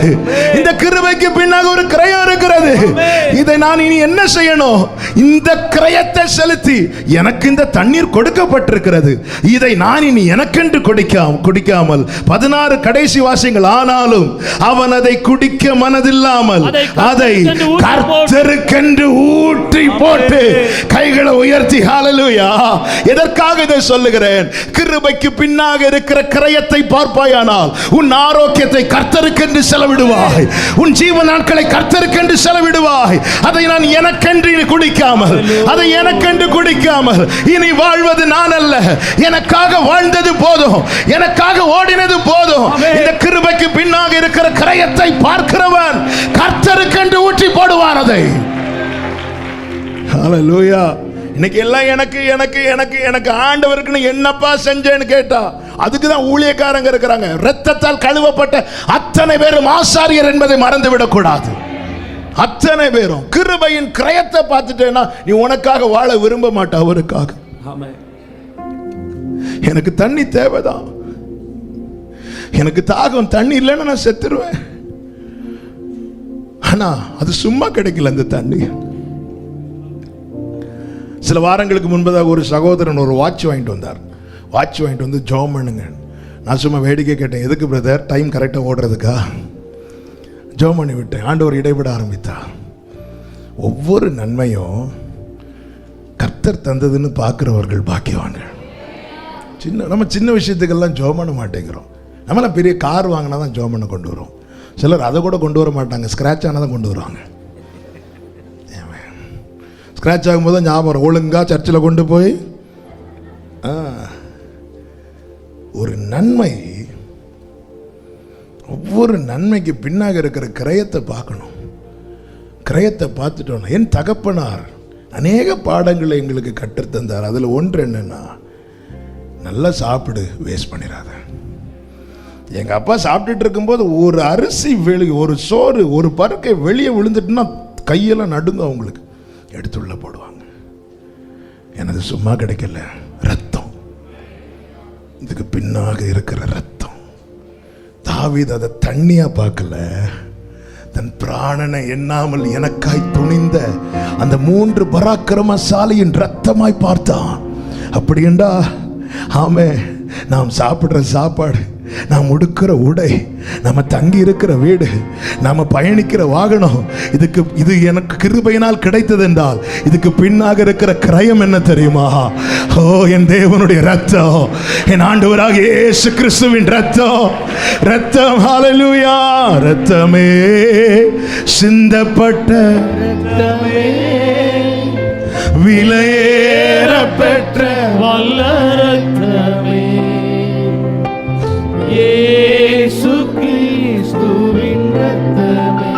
S1: இந்த கிருபைக்கு பின்னாக ஒரு கிரயம் இருக்கிறது. இதை நான் இனி என்ன செய்யணும்? இந்த கிரயத்தை செலுத்தி எனக்கு இந்த தண்ணீர் கொடுக்கப்பட்டிருக்கிறது. இதை நான் இனி எனக்கென்று குடிக்காமல் 16 கடைசி வாசியங்கள். ஆனாலும் அவன் அதை குடிக்க மனதில்லாமல் அதை கர்த்தருக்கென்று ஊற்றி போட்டு கைகளை உயர்த்தி ஹல்லேலூயா. எதற்காக இதை சொல்லுகிறேன்? கிருபைக்கு பின்னாக இருக்கிற கிரயத்தை பார்ப்பாயானால் உன் ஆரோக்கியத்தை கர்த்தருக்கென்று செலவிடுவாய், உன் ஜீவ நாட்களை கர்த்தருக்கென்று செலவிடுவாய். அதை நான் எனக்கென்று குடிக்காமல், அதை எனக்கென்று குடிக்காமல் இனி வாழ்வது நான் அல்ல, எனக்காக வாழ்ந்தது போதும், எனக்காக ஓடினது போதும். இந்த கிருபைக்கு பின்னாக இருக்கிற கிரயத்தை பார்க்கிறவன் கர்த்தருக்கென்று ஊற்றி போடுவான் அதை. ஹல்லேலூயா. இன்னைக்கு எல்லாம் எனக்கு எனக்கு எனக்கு எனக்கு ஆண்டவருக்கு என்னப்பா செஞ்சேன்னு கேட்டா அதுக்கு தான் ஊழியக்காரங்க இருக்கிறாங்க. இரத்தத்தால் கழுவப்பட்ட அத்தனை பேரும் ஆசாரியர் என்பதை மறந்து விடக்கூடாது. அத்தனை பேரும் கிருபையின் கிரயத்தை பார்த்துட்டேன்னா நீ உனக்காக வாழ விரும்ப மாட்ட, அவருக்காக. எனக்கு தண்ணி தேவைதான், எனக்கு தாகம், தண்ணி இல்லைன்னா நான் செத்துருவேன். ஆனா அது சும்மா கிடைக்கல அந்த தண்ணி. சில வாரங்களுக்கு முன்பதாக ஒரு சகோதரன் ஒரு வாட்ச் வாங்கிட்டு வந்தார். வாட்ச் வாங்கிட்டு வந்து ஜெபம் பண்ணுங்க. நான் சும்மா வேடிக்கை கேட்டேன், எதுக்கு பிரதர்? டைம் கரெக்டாக ஓடுறதுக்கா?
S2: ஜெபம் பண்ணி விட்டேன். ஆண்டவர் இடைவிட ஆரம்பித்தார். ஒவ்வொரு நன்மையும் கர்த்தர் தந்ததுன்னு பார்க்கிறவர்கள் பாக்கியவான்கள். நம்ம சின்ன விஷயத்துக்கெல்லாம் ஜெபம் பண்ண மாட்டேங்கிறோம். நம்மளாம் பெரிய கார் வாங்கினா தான் ஜெபம் பண்ண கொண்டு வரோம். சிலர் அதை கூட கொண்டு வர மாட்டாங்க, ஸ்க்ராட்ச் ஆனால் தான் கொண்டு வருவாங்க. ஸ்க்ராட்ச் ஆகும்போது தான் ஞாபகம் வரும், ஒழுங்கா சர்ச்சில் கொண்டு போய். ஒரு நன்மை, ஒவ்வொரு நன்மைக்கு பின்னாக இருக்கிற கிரயத்தை பார்க்கணும். கிரயத்தை பார்த்துட்டோம். என் தகப்பனார் அநேக பாடங்களை எங்களுக்கு கற்றுத்தந்தார். அதில் ஒன்று என்னன்னா, நல்லா சாப்பிடு, வேஸ்ட் பண்ணிடாத. எங்கள் அப்பா சாப்பிட்டுட்டு இருக்கும்போது ஒரு அரிசி வெளியே, ஒரு சோறு, ஒரு பருக்கை வெளியே விழுந்துட்டுன்னா கையெல்லாம் நடுங்க. அவங்களுக்கு எடுத்து உள்ள போடுவாங்க. எனது சும்மா கிடைக்கல, ரத்தம், இதுக்கு பின்னாக இருக்கிற ரத்தம். தாவீது அதை தண்ணியா பார்க்கல, தன் பிராணனை எண்ணாமல் எனக்காய் துணிந்த அந்த 3 பராக்கிரமசாலியின் ரத்தமாய் பார்த்தான். அப்படின்டா ஆமே, நாம் சாப்பிடுற சாப்பாடு, நாம் உடுக்கிற உடை, நம்ம தங்கி இருக்கிற வீடு, நாம பயணிக்கிற வாகனம், இது எனக்கு கிருபையினால் கிடைத்தது என்றால் இதுக்கு பின்னாக இருக்கிற கிரயம் என்ன தெரியுமா? ஓ, என் தேவனுடைய ரத்தம், என் ஆண்டவராக இயேசு கிறிஸ்துவின் ரத்தம். ரத்தம், ஹல்லேலூயா. ரத்தமே சிந்தப்பட்ட ரத்தமே, விலையேற பெற்ற வல்ல ரத்தமே, இயேசு கிறிஸ்துவின் ரத்தமே,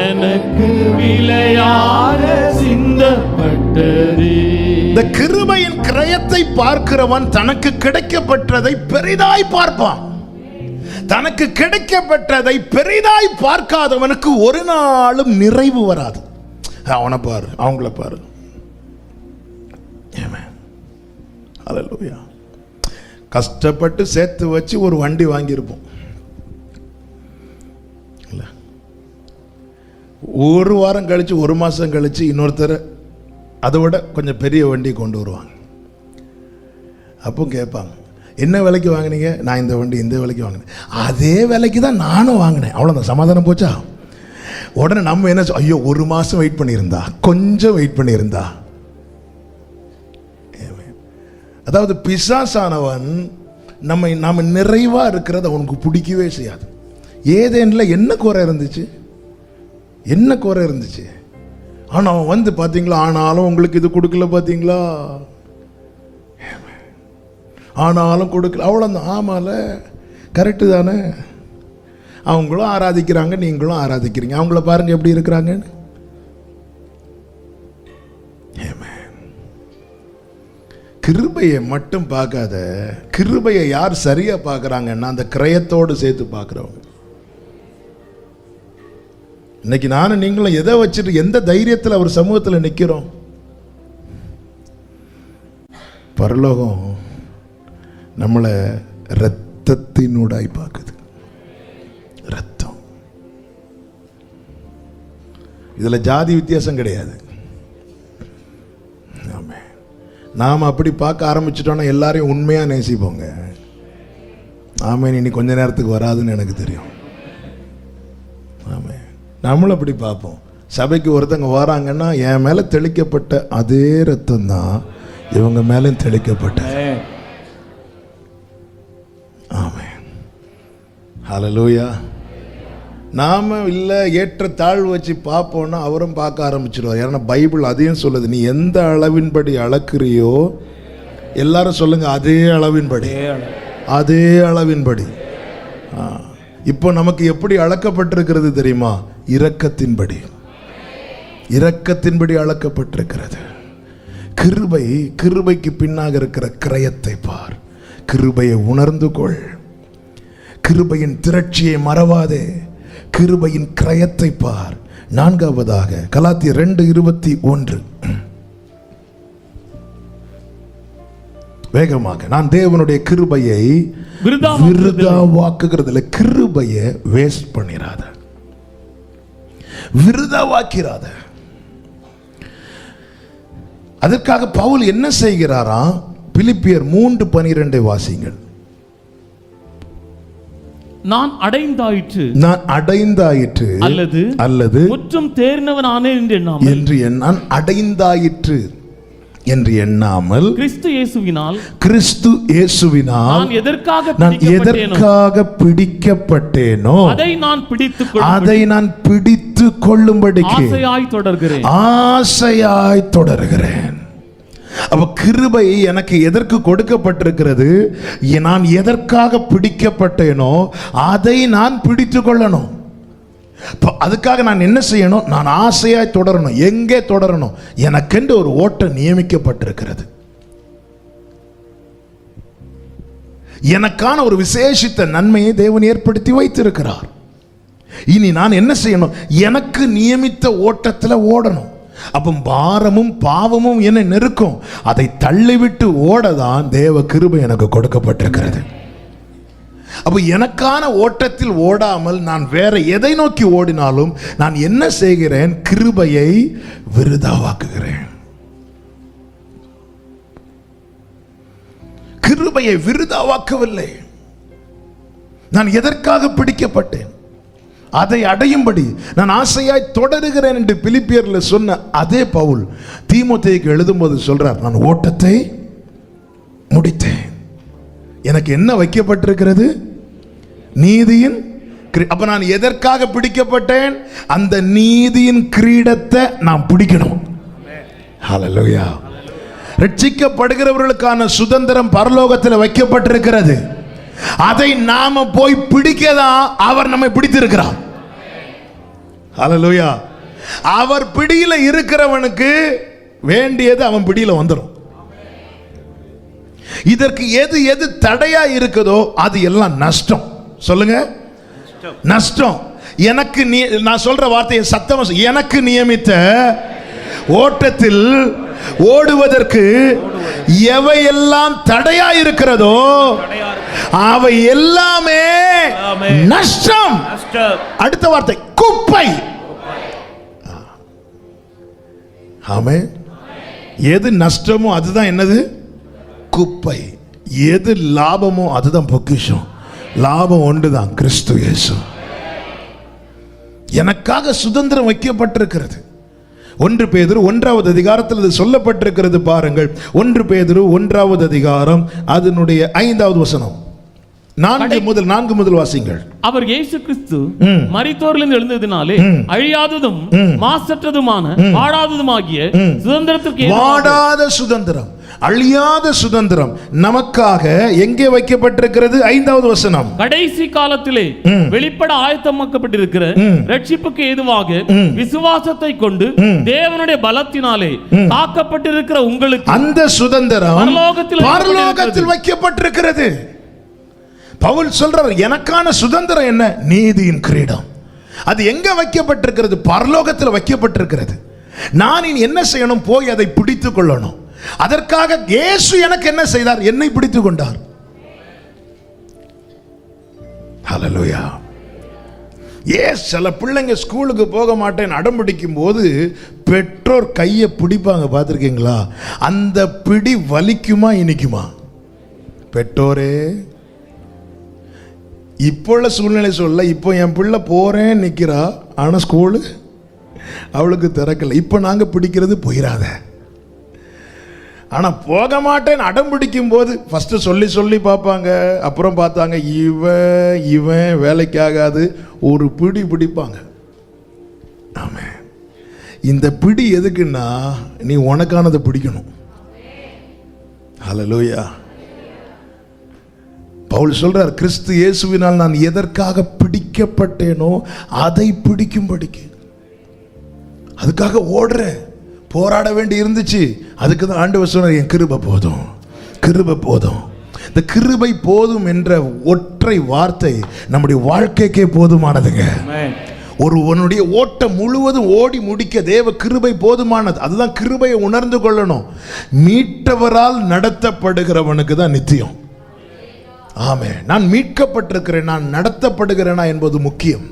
S2: எனக்கு விலையாக சிந்தப்பட்டது. இந்த கிருபையின் கிரயத்தை பார்க்கிறவன் தனக்கு கிடைக்கப்பட்டதை பெரிதாய் பார்ப்பான். தனக்கு கிடைக்கப்பட்டதை பெரிதாய் பார்க்காதவனுக்கு ஒரு நாளும் நிறைவு வராது. அவனை பாரு, அவங்கள பாரு. ஹல்லேலூயா. கஷ்டப்பட்டு சேர்த்து வச்சு ஒரு வண்டி வாங்கியிருப்போம். ஒரு வாரம் கழிச்சு, ஒரு மாதம் கழிச்சு இன்னொருத்தர் அதை விட கொஞ்சம் பெரிய வண்டி கொண்டு வருவாங்க. அப்போ கேட்பாங்க, என்ன விலைக்கு வாங்கினீங்க? நான் இந்த வண்டி இந்த விலைக்கு வாங்கினேன். அதே விலைக்கு தான் நானும் வாங்கினேன். அவ்வளோதான், சமாதானம் போச்சா? உடனே நம்ம என்ன, ஐயோ ஒரு மாதம் வெயிட் பண்ணியிருந்தா, கொஞ்சம் வெயிட் பண்ணியிருந்தா. அதாவது பிசாசானவன் நாம நிறைவா இருக்கிறது அவனுக்கு பிடிக்கவே செய்யாது. ஏதேனில் என்ன குறை இருந்துச்சு? என்ன குறை இருந்துச்சு? ஆனால் அவன் வந்து பார்த்தீங்களா, ஆனாலும் உங்களுக்கு இது கொடுக்கல பார்த்தீங்களா, ஆனாலும் கொடுக்கல, அவ்வளோதான். ஆமால, கரெக்டு தானே. அவங்களும் ஆராதிக்கிறாங்க, நீங்களும் ஆராதிக்கிறீங்க. அவங்கள பாருங்க எப்படி இருக்கிறாங்கன்னு. கிருபையை மட்டும் பார்க்காத, கிருபையை யார் சரியா பார்க்கறாங்கன்னா அந்த கிரயத்தோடு சேர்த்து பார்க்கிறவங்க. இன்னைக்கு நானும் நீங்களும் எதை வச்சுட்டு, எந்த தைரியத்தில் அவர் சமூகத்தில் நிற்கிறோம்? பரலோகம் நம்மளை இரத்தத்தினூடாய் பார்க்குது. ரத்தம், இதுல ஜாதி வித்தியாசம் கிடையாது. நாம் அப்படி பார்க்க ஆரம்பிச்சிட்டோன்னா எல்லாரையும் உண்மையாக நேசிப்போங்க. ஆமேன். இனி கொஞ்ச நேரத்துக்கு வராதுன்னு எனக்கு தெரியும். ஆமேன். நம்மளும் அப்படி பார்ப்போம். சபைக்கு ஒருத்தங்க வராங்கன்னா என் மேலே தெளிக்கப்பட்ட அதே ரத்தம் தான் இவங்க மேலே தெளிக்கப்பட்ட. ஆமேன். ஹல்லேலூயா. நாம இல்லை ஏற்ற தாழ்வு வச்சு பார்ப்போம்னா அவரும் பார்க்க ஆரம்பிச்சிடுவார். ஏன்னா பைபிள் அதையும் சொல்லுது, நீ எந்த அளவின்படி அளக்குறியோ, எல்லாரும் சொல்லுங்க, அதே அளவின்படி, அதே அளவின்படி. இப்போ நமக்கு எப்படி அளக்கப்பட்டிருக்கிறது தெரியுமா? இரக்கத்தின்படி, இரக்கத்தின்படி அளக்கப்பட்டிருக்கிறது. கிருபை, கிருபைக்கு பின்னாக இருக்கிற கிரயத்தை பார். கிருபையை உணர்ந்து கொள். கிருபையின் திரட்சியை மறவாதே. கிருபையின் கிரயத்தை பார். 4வதாக கலாத்தியர் 2:21. வேகமாக, நான் தேவனுடைய கிருபையை விருதாவாக்குகிறதுல, கிருபையை வேஸ்ட் பண்ணிராத, விருதாவாக்கிறாத. அதற்காக பவுல் என்ன செய்கிறாராம்? பிலிப்பியர் 3:12 வாசிங்கள்.
S3: நான் அடைந்தாயிற்று
S2: அல்லது
S3: முற்றும் தேறினவனானேன் என்று
S2: நான் அடைந்தாயிற்று என்று எண்ணாமல்
S3: கிறிஸ்து இயேசுவினால்
S2: நான் எதற்காக பிடிக்கப்பட்டேனோ அதை நான் பிடித்துக் கொள்ளும்படிக்கு ஆசையாய் தொடர்கிறேன். அப்ப கிருபை எனக்கு எதற்கு கொடுக்கப்பட்டிருக்கிறது? நான் எதற்காக பிடிக்கப்பட்டேனோ அதை நான் பிடித்துக் கொள்ளணும். அதுக்காக நான் என்ன செய்யணும்? நான் ஆசையாய் தொடரணும். எங்கே தொடரணும்? எனக்கென்று ஒரு ஓட்டம் நியமிக்கப்பட்டிருக்கிறது. எனக்கான ஒரு விசேஷித்த நன்மையை தேவன் ஏற்படுத்தி வைத்திருக்கிறார். இனி நான் என்ன செய்யணும்? எனக்கு நியமித்த ஓட்டத்தில் ஓடணும். அப்போ பாரமும் பாவமும் என்ன நெருக்கும், அதை தள்ளிவிட்டு ஓடதான் தேவ கிருபை எனக்கு கொடுக்கப்பட்டிருக்கிறது. அப்போ எனக்கான ஓட்டத்தில் ஓடாமல் நான் வேற எதை நோக்கி ஓடினாலும் நான் என்ன செய்கிறேன்? கிருபையை விருதாவாக்குகிறேன். கிருபையை விருதாவாக்கவில்லை. நான் எதற்காக பிடிக்கப்பட்டேன் அதை அடையும்படி நான் ஆசையாய் தொடருகிறேன் என்று பிலிப்பியர்ல சொன்ன அதே பவுல் தீமோத்தேயுக்கு எழுதும்போது சொல்றார், நான் ஓட்டத்தை முடித்தேன். எனக்கு என்ன வைக்கப்பட்டிருக்கிறது? நீதியின். அப்ப நான் எதற்காக பிடிக்கப்பட்டேன்? அந்த நீதியின் கிரீடத்தை நான் பிடிக்கணும். ஹல்லேலூயா. ரட்சிக்கப்படுகிறவர்களுக்கான சுதந்திரம் பரலோகத்தில் வைக்கப்பட்டிருக்கிறது. அதை நாம போய் பிடிக்கதான் அவர் நம்மை பிடித்திருக்கிறார். ஹல்லேலூயா. அவர் பிடியில இருக்கிறவனுக்கு வேண்டியது அவன் பிடியில வந்துடும். இதற்கு எது எது தடையா இருக்குதோ அது எல்லாம் நஷ்டம். சொல்லுங்க, நஷ்டம். எனக்கு நான் சொல்ற வார்த்தையை சத்தமா, எனக்கு நியமித்த ஓட்டத்தில் ஓடுவதற்கு எவையெல்லாம் தடையா இருக்கிறதோ அவை எல்லாமே நஷ்டம். அடுத்த வார்த்தை குப்பை. ஆமென். எது நஷ்டமோ அதுதான் என்னது? குப்பை. எது லாபமோ அதுதான் பொக்கிஷம். லாபம் ஒன்றுதான், கிறிஸ்து இயேசு. எனக்காக சுதந்திரம் வைக்கப்பட்டிருக்கிறது. 1 பேதுரு 1வது அதிகாரத்தில் இது சொல்லப்பட்டிருக்கிறது. பாருங்கள், 1 பேதுரு 1வது அதிகாரம் அதனுடைய 5வது வசனம். 4 முதல் வாசிங்கள்.
S3: அவர் இயேசு கிறிஸ்து மரித்தோரிலிருந்து எழுந்ததினாலே அழியாததும் மாசற்றதுமான வாடாததுமாகிய சுதந்திரத்திற்கு,
S2: வாடாத சுதந்திரம், அழியாத சுதந்திரம் நமக்காக எங்கே வைக்கப்பட்டிருக்கிறது? 5வது வசனம்.
S3: கடைசி காலத்திலே வெளிப்பட ஆயத்தமாக்கப்பட்டிருக்கிற ரட்சிப்புக்கு ஏதுவாக விசுவாசத்தை கொண்டு தேவனுடைய பலத்தினாலே காக்கப்பட்டிருக்கிற உங்களுக்கு
S2: அந்த சுதந்திரம் பரலோகத்தில் வைக்கப்பட்டிருக்கிறது. பவுல் சொல்றார், எனக்கான சுதந்திரம் என்ன? நீதியின் கிரீடம். அது எங்க வைக்கப்பட்டிருக்கிறது? பரலோகத்தில் வைக்கப்பட்டிருக்கிறது. நான் இனி என்ன செய்யணும்? போய் அதை பிடித்துக் கொள்ளணும். அதற்காக இயேசு எனக்கு என்ன செய்தார்? என்னை பிடித்துக் கொண்டார். ஹல்லேலூயா. சில பிள்ளைங்க ஸ்கூலுக்கு போக மாட்டேன் அடம் பிடிக்கும் போது பெற்றோர் கையை பிடிப்பாங்க, பார்த்துருக்கீங்களா? அந்த பிடி வலிக்குமா இனிக்குமா? பெற்றோரே, இப்போ உள்ள சூழ்நிலை சொல்ல, இப்போ என் பிள்ளை போறேன் நிற்கிறா, ஆனால் ஸ்கூலு அவளுக்கு திறக்கல. இப்போ நாங்கள் பிடிக்கிறது போயிடாத. ஆனால் போக மாட்டேன் அடம் பிடிக்கும் போது ஃபஸ்ட்டு சொல்லி சொல்லி பார்ப்பாங்க, அப்புறம் பார்த்தாங்க இவன் வேலைக்கு ஆகாது, ஒரு பிடி பிடிப்பாங்க. ஆமாம். இந்த பிடி எதுக்குன்னா நீ உனக்கானதை பிடிக்கணும். ஹல்லேலூயா. பவுல் சொல்றார், கிறிஸ்து இயேசுவினால் நான் எதற்காக பிடிக்கப்பட்டேனோ அதை பிடிக்கும்படிக்கு. அதுக்காக ஓடுறேன். போராட வேண்டி இருந்துச்சு. அதுக்கு தான் ஆண்டவர் சொன்னார், என் கிருபை போதும், கிருபை போதும். இந்த கிருபை போதும் என்ற ஒற்றை வார்த்தை நம்முடைய வாழ்க்கைக்கே போதுமானதுங்க. ஒருவனுடைய ஓட்டம் முழுவதும் ஓடி முடிக்க தேவ கிருபை போதுமானது. அதுதான் கிருபையை உணர்ந்து கொள்ளணும். மீட்டவரால் நடத்தப்படுகிறவனுக்கு தான் நித்தியம். ஆமென். நான் மீட்கப்பட்டிருக்கிறேன், நான் நடத்தப்படுகிறேனா என்பது முக்கியம்.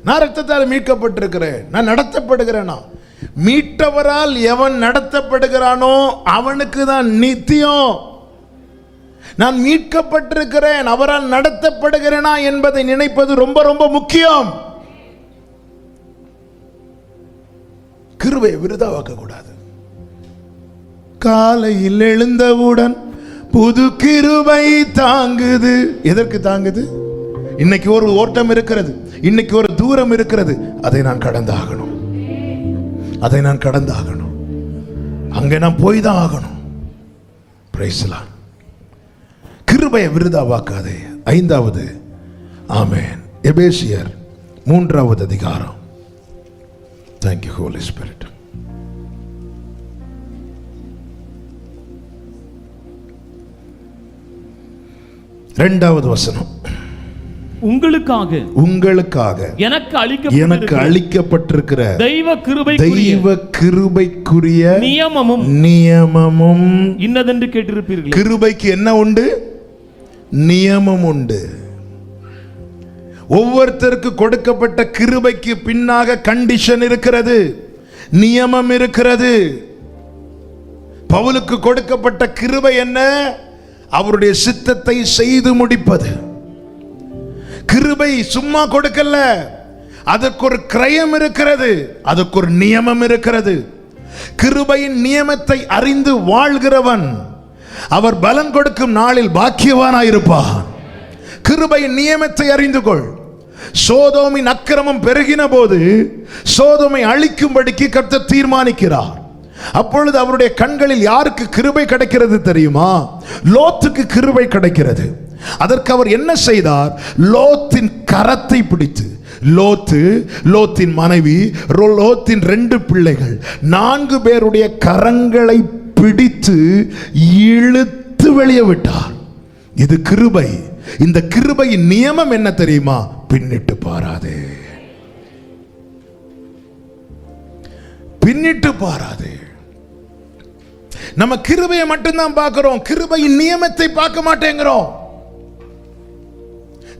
S2: நான் இரத்தத்தால் மீட்கப்பட்டிருக்கிறேன், நான் நடத்தப்படுகிறேனா? மீட்டவரால் எவன் நடத்தப்படுகிறானோ அவனுக்கு தான் நித்தியம். நான் மீட்கப்பட்டிருக்கிறேன், அவரால் நடத்தப்படுகிறேனா என்பதை நினைப்பது ரொம்ப ரொம்ப முக்கியம். கிருபையை விருதாவாக்க கூடாது. காலையில் எழுந்தவுடன் புது கிருபை தாங்குது. எதற்கு தாங்குது? இன்னைக்கு ஒரு ஓட்டம் இருக்கிறது, இன்னைக்கு ஒரு தூரம் இருக்கிறது, அதை நான் கடந்தாகணும், அதை நான் கடந்தாகணும், அங்கே நான் போய் தான் ஆகணும். Praise the Lord. கிருபையை விருதாவாக்காதே. 5வது, ஆமென், எபேசியர் 3வது அதிகாரம். Thank you, Holy Spirit. இரண்டாவது வசனம்.
S3: உங்களுக்காக எனக்கு
S2: அளிக்கப்பட்டிருக்கிற
S3: தெய்வ
S2: கிருபைக்குரிய நியமமும்
S3: இன்னதென்று கேட்டிருப்பீர்கள்.
S2: கிருபைக்கு என்ன உண்டு? நியமம் உண்டு. ஒவ்வொருத்தருக்கு கொடுக்கப்பட்ட கிருபைக்கு பின்னாக கண்டிஷன் இருக்கிறது, நியமம் இருக்கிறது. பவுலுக்கு கொடுக்கப்பட்ட கிருபை என்ன? அவருடைய சித்தத்தை செய்து முடிப்பது. கிருபை சும்மா கொடுக்கல, அதற்கு ஒரு கிரயம் இருக்கிறது, அதற்கு ஒரு நியமம் இருக்கிறது. கிருபையின் நியமத்தை அறிந்து வாழ்கிறவன் அவர் பலன் கொடுக்கும் நாளில் பாக்கியவானாயிருப்பான். கிருபையின் நியமத்தை அறிந்து கொள். சோதோமின் அக்கிரமம் பெருகின போது சோதோமை அழிக்கும்படிக்கு கர்த்தர் தீர்மானிக்கிறார். அப்பொழுது அவருடைய கண்களில் யாருக்கு கிருபை கிடைக்கிறது தெரியுமா? லோத்துக்கு கிருபை கிடைக்கிறது. அதற்கு அவர் என்ன செய்தார்? லோத்தின் கரத்தை பிடித்து, லோத்தின் மனைவி, லோத்தின் 2 பிள்ளைகள், 4 பேருடைய கரங்களை பிடித்து இழுத்து வெளியே விட்டார். இது கிருபை. இந்த கிருபையின் நியமம் என்ன தெரியுமா? பின்னிட்டு பாராதே, பின்னிட்டு பாராதே. நம்ம கிருபையை மட்டும்தான் பார்க்கிறோம், கிருபையின் நியமத்தை பார்க்க மாட்டேங்கிறோம்.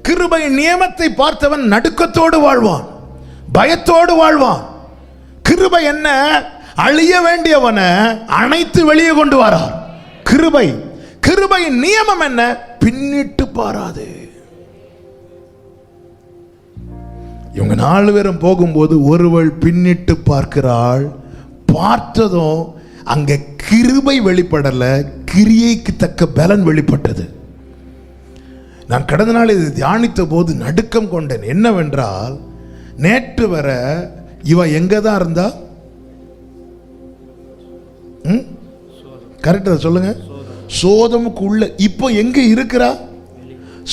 S2: கிருபையின் நியமத்தை பார்த்தவன் நடுக்கத்தோடு வாழ்வான், பயத்தோடு வாழ்வான். கிருபை என்ன? அழிய வேண்டியவனை அணைத்து வெளியே கொண்டு வரார். கிருபையின் நியமம் என்ன? பின்னிட்டு பாராதே. இவங்க 4 பேரும் போகும்போது ஒருவள் பின்னிட்டு பார்க்கிறாள். பார்த்ததும் அங்க கிருபை வெளிப்படல, கிரியைக்கு தக்க பலன் வெளிப்பட்டது. நான் கடந்த நாள் இது தியானித்த போது நடுக்கம் கொண்டேன். என்னவென்றால், நேற்று வர இவ எங்க தான் இருந்தா? கரெக்டா சொல்லுங்க. சோதமுக்கு உள்ள. இப்போ எங்க இருக்கிறா?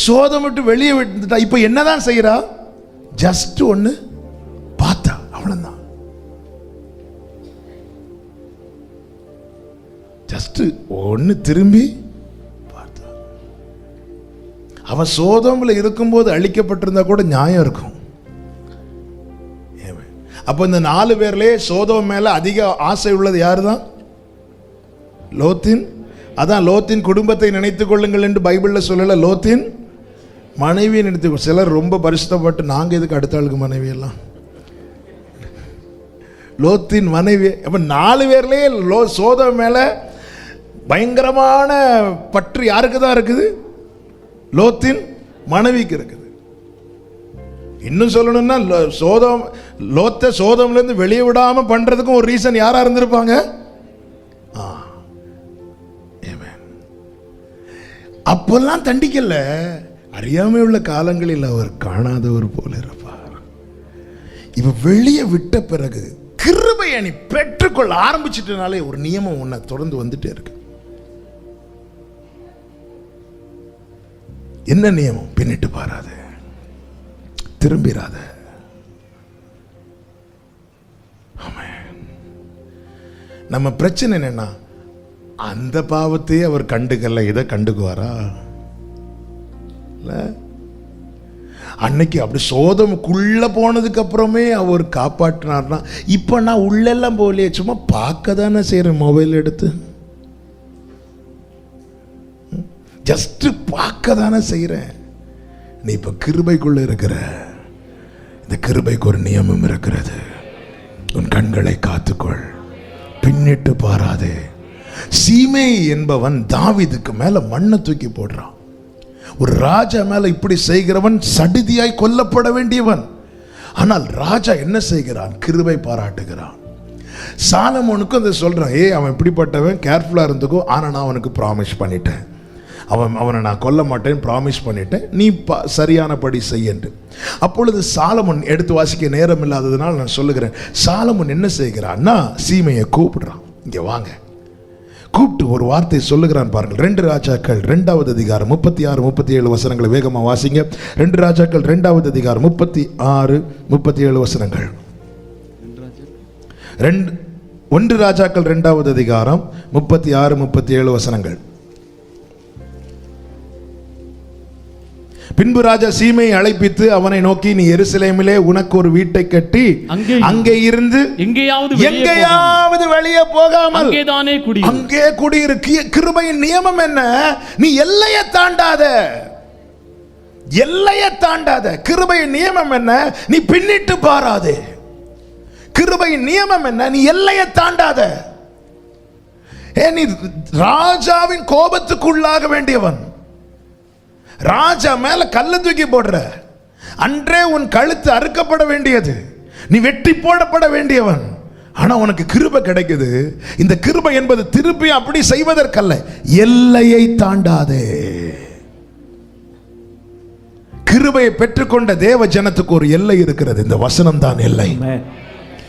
S2: சோதம் விட்டு வெளியே விட்டுட்டா. இப்போ என்னதான் செய்யறா? ஜஸ்ட் ஒன்னு பார்த்தா, அவ்வளவுதான். ஜஸ்ட் ஒன்னு திரும்பி பார்த்தா. அவ சோதம்ல இருக்கும்போது அழிக்கப்பட்டிருந்தா கூட நியாயம் இருக்கும். அப்ப இந்த 4 பேர்லயே சோதம் மேல அதிக ஆசை உள்ளது யாரு தான்? லோத்தின். அதான் லோத்தின் குடும்பத்தை நினைத்துக் கொள்ளுங்கள் என்று பைபிள்ல சொல்லல, லோத்தின் மனைவியை நினைத்து. சிலர் ரொம்ப பரிசுத்தப்பட்டு நாங்க எதுக்கு அடுத்த ஆளுக்கு மனைவி எல்லாம். லோத்தின் மனைவி. அப்ப 4 பேர்லயே சோதம் மேல பயங்கரமான பற்று யாருக்கு தான் இருக்குது? லோத்தின் மனைவிக்கு இருக்குது. இன்னும் சொல்லணும்னா லோத்தை சோதம்ல இருந்து வெளியே விடாம பண்றதுக்கும் ஒரு ரீசன் யாரா இருந்திருப்பாங்க? அப்பெல்லாம் தண்டிக்கல, அறியாமை உள்ள காலங்களில் அவர் காணாதவர் போல இருப்பார். இவ வெளியே விட்ட பிறகு கிருபையை நீ பெற்றுக்கொள்ள ஆரம்பிச்சிட்டனாலே ஒரு நியமம் உன்னை தொடர்ந்து வந்துட்டே இருக்கு. என்ன நியமம்? பின்னிட்டு பாராத, திரும்பிராத. நம்ம பிரச்சனை என்னன்னா, அந்த பாவத்தையே அவர் கண்டுக்கல, இதை கண்டுக்குவாரா? அன்னைக்கு அப்படி சோதமுக்குள்ள போனதுக்கு அப்புறமே அவர் காப்பாற்றினார்னா, இப்ப நான் உள்ளெல்லாம் போகலையே, சும்மா பார்க்க தானே செய்யறேன் மொபைல் எடுத்து, ஜஸ்ட் பார்க்க தானே செய்யறேன். நீ இப்ப கிருபைக்குள்ள இருக்கிற. இந்த கிருபைக்கு ஒரு நியமம் இருக்கிறது. உன் கண்களை காத்துக்கொள், பின்னிட்டு பாராதே. சீமே என்பவன் தாவீதுக்கு மேல மண்ணை தூக்கி போடுறான். ஒரு ராஜா மேல இப்படி செய்கிறவன் சடிதியாய் கொல்லப்பட வேண்டியவன். ஆனால் ராஜா என்ன செய்கிறான்? கிருபை பாராட்டுகிறான். சாலமோனுக்கும் அதை சொல்றான், அவன் இப்படிப்பட்டவன், கேர்ஃபுல்லா இருந்துக்கோ, ஆனா நான் அவனுக்கு ப்ராமிஸ் பண்ணிட்டேன், அவனை நான் கொல்ல மாட்டேன் ப்ராமிஸ் பண்ணிட்டேன், நீ சரியானபடி செய்யன்று. அப்பொழுது சாலமோன், எடுத்து வாசிக்க நேரம் இல்லாததுனால் நான் சொல்லுகிறேன், சாலமோன் என்ன செய்கிறான்னா சீமையை கூப்பிடுறான், இங்க வாங்க. கூப்பிட்டு ஒரு வார்த்தை சொல்லுகிறான் பாருங்கள். 2 ராஜாக்கள் 2வது அதிகாரம் 36 37 வசனங்களை வேகமா வாசிங்க. 2 ராஜாக்கள் 2வது அதிகாரம் 36 37 வசனங்கள். 1 ராஜாக்கள் 2வது அதிகாரம் 36 37 வசனங்கள். பின்பு ராஜா சீமையை அழைப்பித்து அவனை நோக்கி, நீ எருசலேமிலே உனக்கு ஒரு வீட்டை கட்டி அங்கே இருந்து எங்கேயாவது வெளியே போகாமல் அங்கே குடியிரு. கிருபையின் நியமம் என்ன? நீ எல்லையை தாண்டாத, எல்லையை தாண்டாத. கிருபையின் நியமம் என்ன? நீ பின்னிட்டு பாராதே. கிருபையின் நியமம் என்ன? நீ எல்லையை தாண்டாத. நீ ராஜாவின் கோபத்துக்குள்ளாக வேண்டியவன், ராஜா மேல கல்ல தூக்கி போடுற, அன்றே உன் கழுத்து அறுக்கப்பட வேண்டியது, நீ வெட்டி போடப்பட வேண்டியவன். ஆனா உனக்கு கிருபை கிடைக்குது. இந்த கிருபை என்பது திருப்பி அப்படி செய்வதற்கல்ல, எல்லையை தாண்டாதே. கிருபையை பெற்றுக்கொண்ட தேவ ஜனத்துக்கு ஒரு எல்லை இருக்கிறது. இந்த வசனம் தான் எல்லை,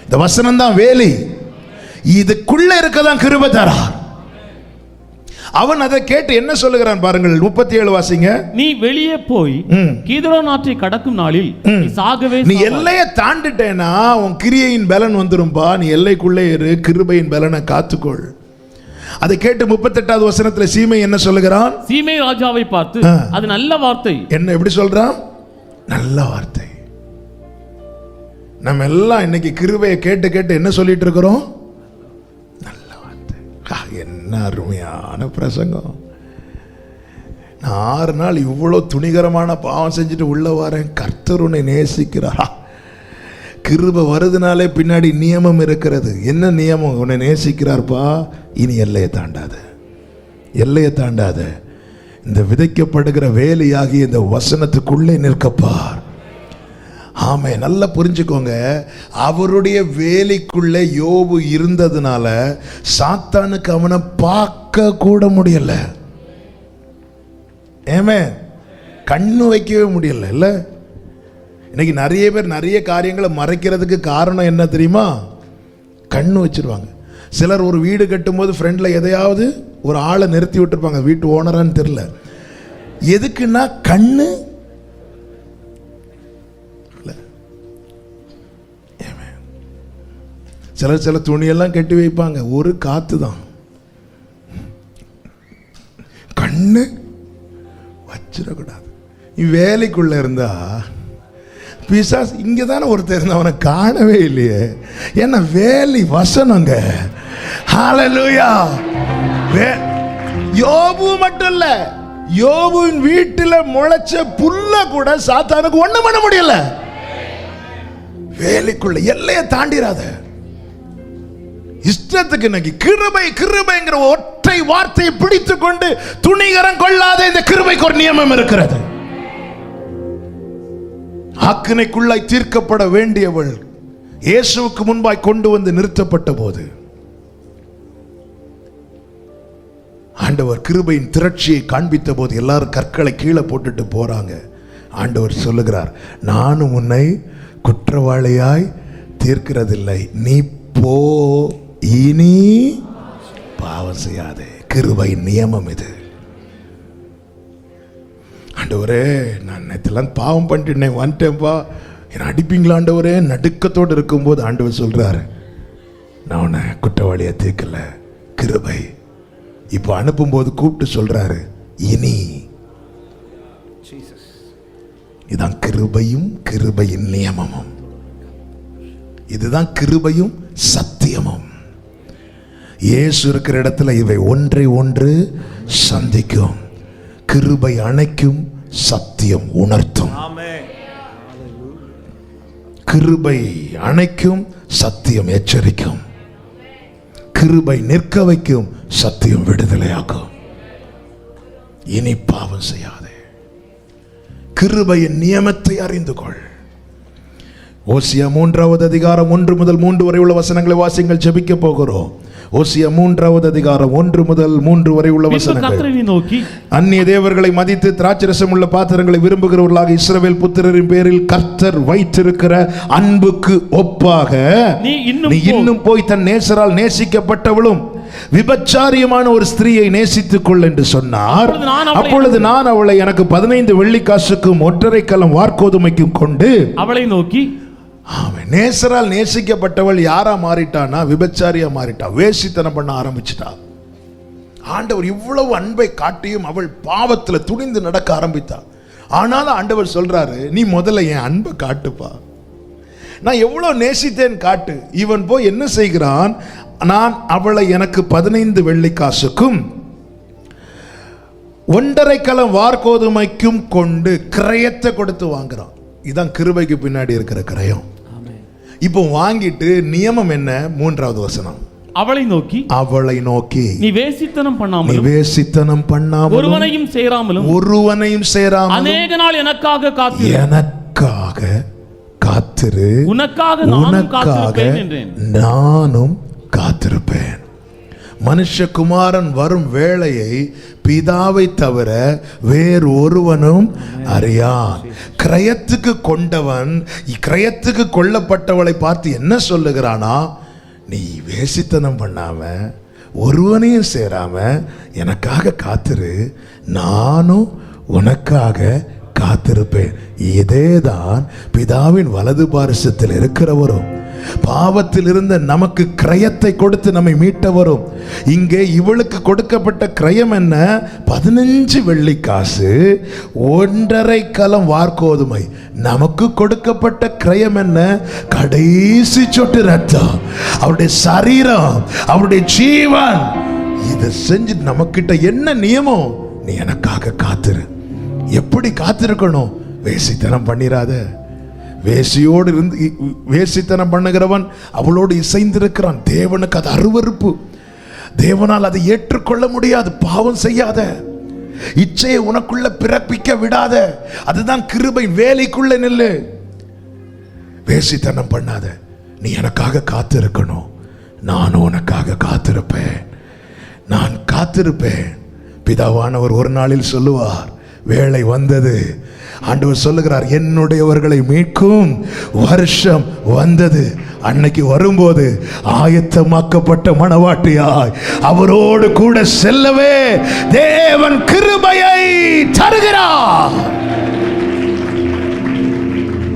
S2: இந்த வசனம் தான் வேலி. இதுக்குள்ள இருக்கதான் கிருபை தரார். அவன் அதை கேட்டு என்ன சொல்லுகிறான் பாருங்கள், 37 வாசிங்க.
S3: நீ வெளியே போய் கீதரோன் ஆற்றை கடக்கும் நாளில் நீ சாகவே.
S2: நீ எல்லையை தாண்டிட்டேனா உன் கிரியையின் பலன் வந்துரும்பா. நீ எல்லைக்குள்ளே இரு, கிருபையின் பலனை காத்துக்கொள். அதை கேட்டு 38வது வசனத்துல சீமை என்ன சொல்லுகிறான்?
S3: சீமை ராஜாவை பார்த்து, அது நல்ல வார்த்தை.
S2: என்ன எப்படி சொல்றான்? நல்ல வார்த்தை. நம்ம எல்லாம் இன்னைக்கு கிருபையை கேட்டு கேட்டு என்ன சொல்லிட்டு இருக்கிறோம்? என்ன அருமையான பிரசங்கம். நான் 6 நாள் இவ்வளோ துணிகரமான பாவம் செஞ்சுட்டு உள்ள வரேன், கர்த்தர் உன்னை நேசிக்கிறாரா? கிருபை வருதுனாலே பின்னாடி நியமம் இருக்கிறது. என்ன நியமம்? உன்னை நேசிக்கிறார்ப்பா, இனி எல்லையை தாண்டாத, எல்லையை தாண்டாத. இந்த விதைக்கப்படுகிற வேலையாகி இந்த வசனத்துக்குள்ளே நிற்கப்பார். ஆமே, நல்லா புரிஞ்சுக்கோங்க. அவருடைய வேலைக்குள்ளே யோபு இருந்ததுனால சாத்தானுக்கு அவனை பார்க்க கூட முடியல. ஏமே, கண்ணு வைக்கவே முடியல. இல்ல, இன்னைக்கு நிறைய பேர் நிறைய காரியங்களை மறைக்கிறதுக்கு காரணம் என்ன தெரியுமா? கண்ணு வச்சிருவாங்க. சிலர் ஒரு வீடு கட்டும் போது ஃப்ரெண்ட்ல எதையாவது ஒரு ஆளை நிறுத்தி விட்டுருப்பாங்க, வீட்டு ஓனரான்னு தெரியல. எதுக்குன்னா கண்ணு. சில துணியெல்லாம் கட்டி வைப்பாங்க, ஒரு காத்து தான். கண்ணு வச்சிடக்கூடாது. நீ வேலைக்குள்ள இருந்தா பிசாஸ் இங்க தானே ஒருத்தர் இருந்தா அவனை காணவே இல்லையே. ஏன்னா வேலை வசனங்க. ஹல்லேலூயா. யோபு மட்டும் இல்ல, யோபுவின் வீட்டில் முளைச்ச புல்ல கூட சாத்தானுக்கு ஒண்ணும் பண்ண முடியல. வேலைக்குள்ள எல்லையை தாண்டிராத. இஷ்டத்துக்கு இன்னைக்கு கிருபை கிருபைங்கிற ஒற்றை வார்த்தையை பிடித்துக் கொண்டு துணிகரம் கொள்ளாத. இந்த கிருபைக்கு ஒரு நியமம் இருக்கிறது. ஆக்கினைக்குள்ளாய் தீர்க்கப்பட வேண்டியவள் இயேசுவுக்கு முன்பாய் கொண்டு வந்து நிறுத்தப்பட்ட போது ஆண்டவர் கிருபையின் திரட்சியை காண்பித்த போது எல்லாரும் கற்களை கீழே போட்டுட்டு போறாங்க. ஆண்டவர் சொல்லுகிறார், நானும் உன்னை குற்றவாளியாய் தீர்க்கிறதில்லை, நீ போ, இனி பாவம் செய்யாதே. கிருபையின் நியமம் இது. ஆண்டவரே, நான் நேற்றெல்லாம் பாவம் பண்ணிட்டு வந்துட்டேன்ப்பா, என்னை அடிப்பீங்களா ஆண்டவரே? நடுக்கத்தோடு இருக்கும்போது ஆண்டவர் சொல்றாரு, நான் உன்னை குற்றவாளியா தீர்க்கல, கிருபை. இப்போ அனுப்பும்போது கூப்பிட்டு சொல்றாரு, இனி. இதுதான் கிருபையும் கிருபையின் நியமமும். இதுதான் கிருபையும் சத்தியமும். இயேசு இருக்கிற இடத்துல இவை ஒன்றை ஒன்று சந்திக்கும். கிருபை அணைக்கும், சத்தியம் உணர்த்தும். கிருபை அணைக்கும், சத்தியம் எச்சரிக்கும். கிருபை நிற்க வைக்கும், சத்தியம் விடுதலையாக்கும். இனி பாவம் செய்யாதே, கிருபையின் நியமத்தை அறிந்து கொள். ஓசியா 3வது அதிகாரம் 1 முதல் 3 வரை உள்ள வசனங்களை வாசிங்கள். ஜெபிக்க போகிறோம். ஓசியா 3வது அதிகாரம் 1 முதல் 3 வரை உள்ள வசனங்கள்.
S3: நோக்கி,
S2: அந்நிய தேவர்களை மதித்து திராட்சரசம் உள்ள பாத்திரங்களை விரும்புகிறவர்களாக இஸ்ரவேல் புத்திரரின் பேரில் கர்த்தர் வைத்திருக்கிற அன்புக்கு ஒப்பாக நீ இன்னும் போய் தன் நேசரால் நேசிக்கப்பட்டவளும் விபச்சாரியமான ஒரு ஸ்திரீயை நேசித்துக் கொள் என்று சொன்னார். அப்பொழுது நான் அவளை எனக்கு 15 வெள்ளிக்காசுக்கும் 1.5 கலம் வார்கோதுமைக்கும் கொண்டு
S3: அவளை நோக்கி,
S2: நேசரால் நேசிக்கப்பட்டவள் யாரா மாறிட்டானா? விபச்சாரியா மாறிட்டா, வேசித்தனம் பண்ண ஆரம்பிச்சிட்டா. ஆண்டவர் இவ்வளவு அன்பை காட்டியும் அவள் பாவத்துல துணிந்து நடக்க ஆரம்பித்தா. ஆனாலும் ஆண்டவர் சொல்றாரு, நீ முதல்ல என் அன்பை காட்டுப்பா, நான் எவ்வளவு நேசித்தேன் காட்டு. இவன் போய் என்ன செய்கிறான்? நான் அவளை எனக்கு 15 வெள்ளிக்காசுக்கும் 1.5 கலம் வார்கோதுமைக்கும் கொண்டு கிரயத்தை கொடுத்து வாங்குறான். இதான் கிருபைக்கு பின்னாடி இருக்கிற கிரயம். இப்போ வாங்கிட்டு நியமம் என்ன? 3வது வசனம்.
S3: அவளை நோக்கி நீ வேசித்தனம் பண்ணாமலும் ஒருவனையும் சேராமலும் அநேக நாள் எனக்காக காத்திரு, உனக்காக நானும் காத்திருப்பேன். மனுஷகுமாரன் வரும் வேளையை பிதாவை தவிர வேறு ஒருவனும் அறியான். கிரயத்துக்கு கொண்டவன், கிரயத்துக்கு கொல்லப்பட்டவளை பார்த்து என்ன சொல்லுகிறானா? நீ வேசித்தனம் பண்ணாம ஒருவனையும் சேராம எனக்காக காத்திரு, நானும் உனக்காக காத்திருப்பேன். இதேதான் பிதாவின் வலது பாரிசத்தில் இருக்கிறவரும் பாவத்தில் இருந்த நமக்கு கிரயத்தை கொடுத்து நம்மை மீட்டவரும். இங்கே இவளுக்கு கொடுக்கப்பட்ட கிரயம் என்ன? 15 வெள்ளிக்காசு 1.5 கலம் வார்கோதுமை. நமக்கு கொடுக்கப்பட்ட கிரயம் என்ன? கடைசி சொட்டு ரத்தம், அவருடைய சரீரம், அவருடைய ஜீவன். இதை செஞ்சு நமக்கிட்ட என்ன நியமம்? நீ எனக்காக காத்திரு. எப்படி காத்திருக்கணும்? வேசித்தனம் பண்ணிராத. வேசியோடு இருந்து வேசித்தனம் பண்ணுகிறவன் அவளோடு இசைந்திருக்கிறான். தேவனுக்கு அது அருவருப்பு. தேவனால் அதை ஏற்றுக்கொள்ள முடியாது. பாவம் செய்யாத, இச்சையை உனக்குள்ள பிறப்பிக்க விடாத. அதுதான் கிருபை. வேலைக்குள்ள நில்லு, வேசித்தனம் பண்ணாத. நீ எனக்காக காத்திருக்கணும், நானும் உனக்காக காத்திருப்பேன். நான் காத்திருப்பேன். பிதாவானவர் ஒரு நாளில் சொல்லுவார், வேளை வந்தது. ஆண்டவர் சொல்லுகிறார், என்னுடையவர்களை மீட்கும் வருஷம் வந்தது. அன்னைக்கு வரும்போது ஆயத்தமாக்கப்பட்ட மணவாட்டியாய் அவரோடு கூட செல்லவே தேவன் கிருபையை தருகிறார்.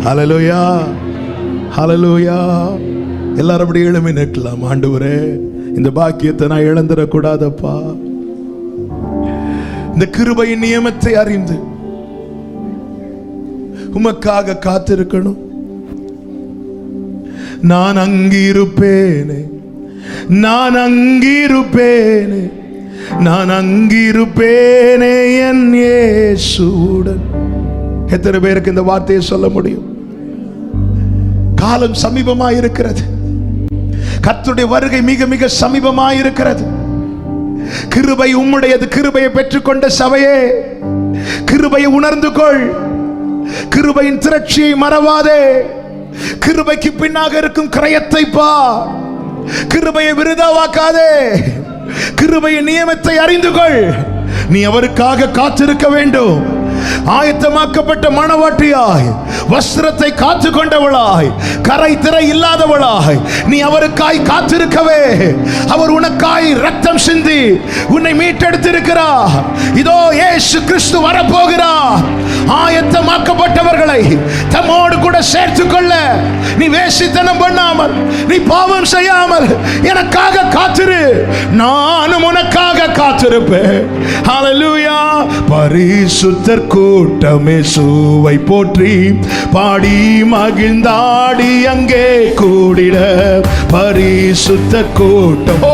S3: ஹல்லேலூயா, ஹல்லேலூயா. எல்லாரும் அப்படி எழுமி நிற்கலாம். ஆண்டவரே, இந்த பாக்கியத்தை நான் இழந்துடக்கூடாதப்பா. இந்த கிருபையின் நியமத்தை அறிந்து உமக்காக காத்திருக்கணும். நான் அங்கிருப்பேனே, நான் அங்கிருப்பேனே, நான் அங்கிருப்பேனே என் இயேசுவுடன். எத்தனை பேருக்கு இந்த வார்த்தையை சொல்ல முடியும்? காலம் சமீபமாய் இருக்கிறது. கர்த்தருடைய வருகை மிக மிக சமீபமாய் இருக்கிறது. கிருபை உம்முடையது. கிருபையை பெற்றுக்கொண்ட சபையே, கிருபையை உணர்ந்து கொள். கிருபையின் திரட்சியை மறவாதே. கிருபைக்கு பின்னாக இருக்கும் கிரயத்தை பார். கிருபையை விருதாவாக்காதே. கிருபையின் நியமத்தை அறிந்து கொள். நீ அவருக்காக காத்திருக்க வேண்டும். ஆயத்தமாக்கப்பட்ட மணவாட்டியாய், வஸ்திரத்தை காத்து கொண்டவளாய், கரை திரை இல்லாதவளாய் நீ அவருக்காய் காத்திருக்கவே அவர் உனக்காய் ரத்தம் சிந்தி உன்னை மீட்டெடுத்திருக்கிறார். இதோ இயேசு கிறிஸ்து வரப்போகிறார். ஆயத்தமாக்கப்பட்டவர்களை தம்மோடு கூட சேர்த்துக் கொள்ள நீ வேசித்தனம் பண்ணாமல், நீ பாவம் செய்யாமல் எனக்காக காத்திரு, நானும் உனக்காக காத்திருப்பேன். ஹல்லேலூயா. பரிசுத்தர் கூட்டமே சூவை போற்றி பாடி மகிழ்ந்தாடி அங்கே கூடிட. பரிசுத்த கூட்டம்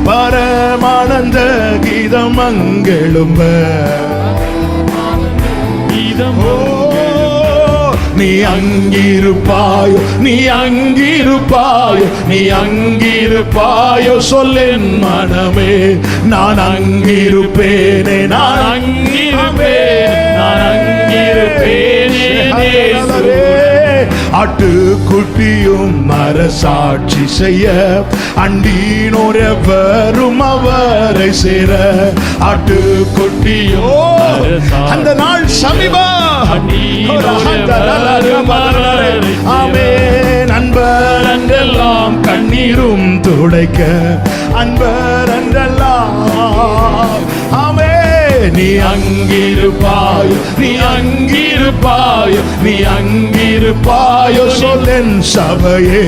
S3: பரமானந்த கீதம் மங்களம்.
S2: நீ அங்கிருப்பாயோ, நீ அங்கிருப்பாயோ, நீ அங்கிருப்பாயோ, சொல்லென் மனமே நான் அங்கிருப்பேனே, நான் அங்கிருப்பேன், நான் அங்கிருப்பேனே. ஆட்டுக்குட்டியும் மரசாட்சி செய்ய அண்டீனோரெவரும் அவரை சேர. ஆட்டுக்குட்டியும் அந்த நாள் சமீபம். ஆமென். அன்பர் என்றெல்லாம் கண்ணீரும் துடைக்க, அன்பர் என்றெல்லாம். ஆமென். நீ அங்கிருப்பாயோ, நீ அங்கிருப்பாயோ, நீ அங்கிருப்பாயோ, சொல்லென் சபையே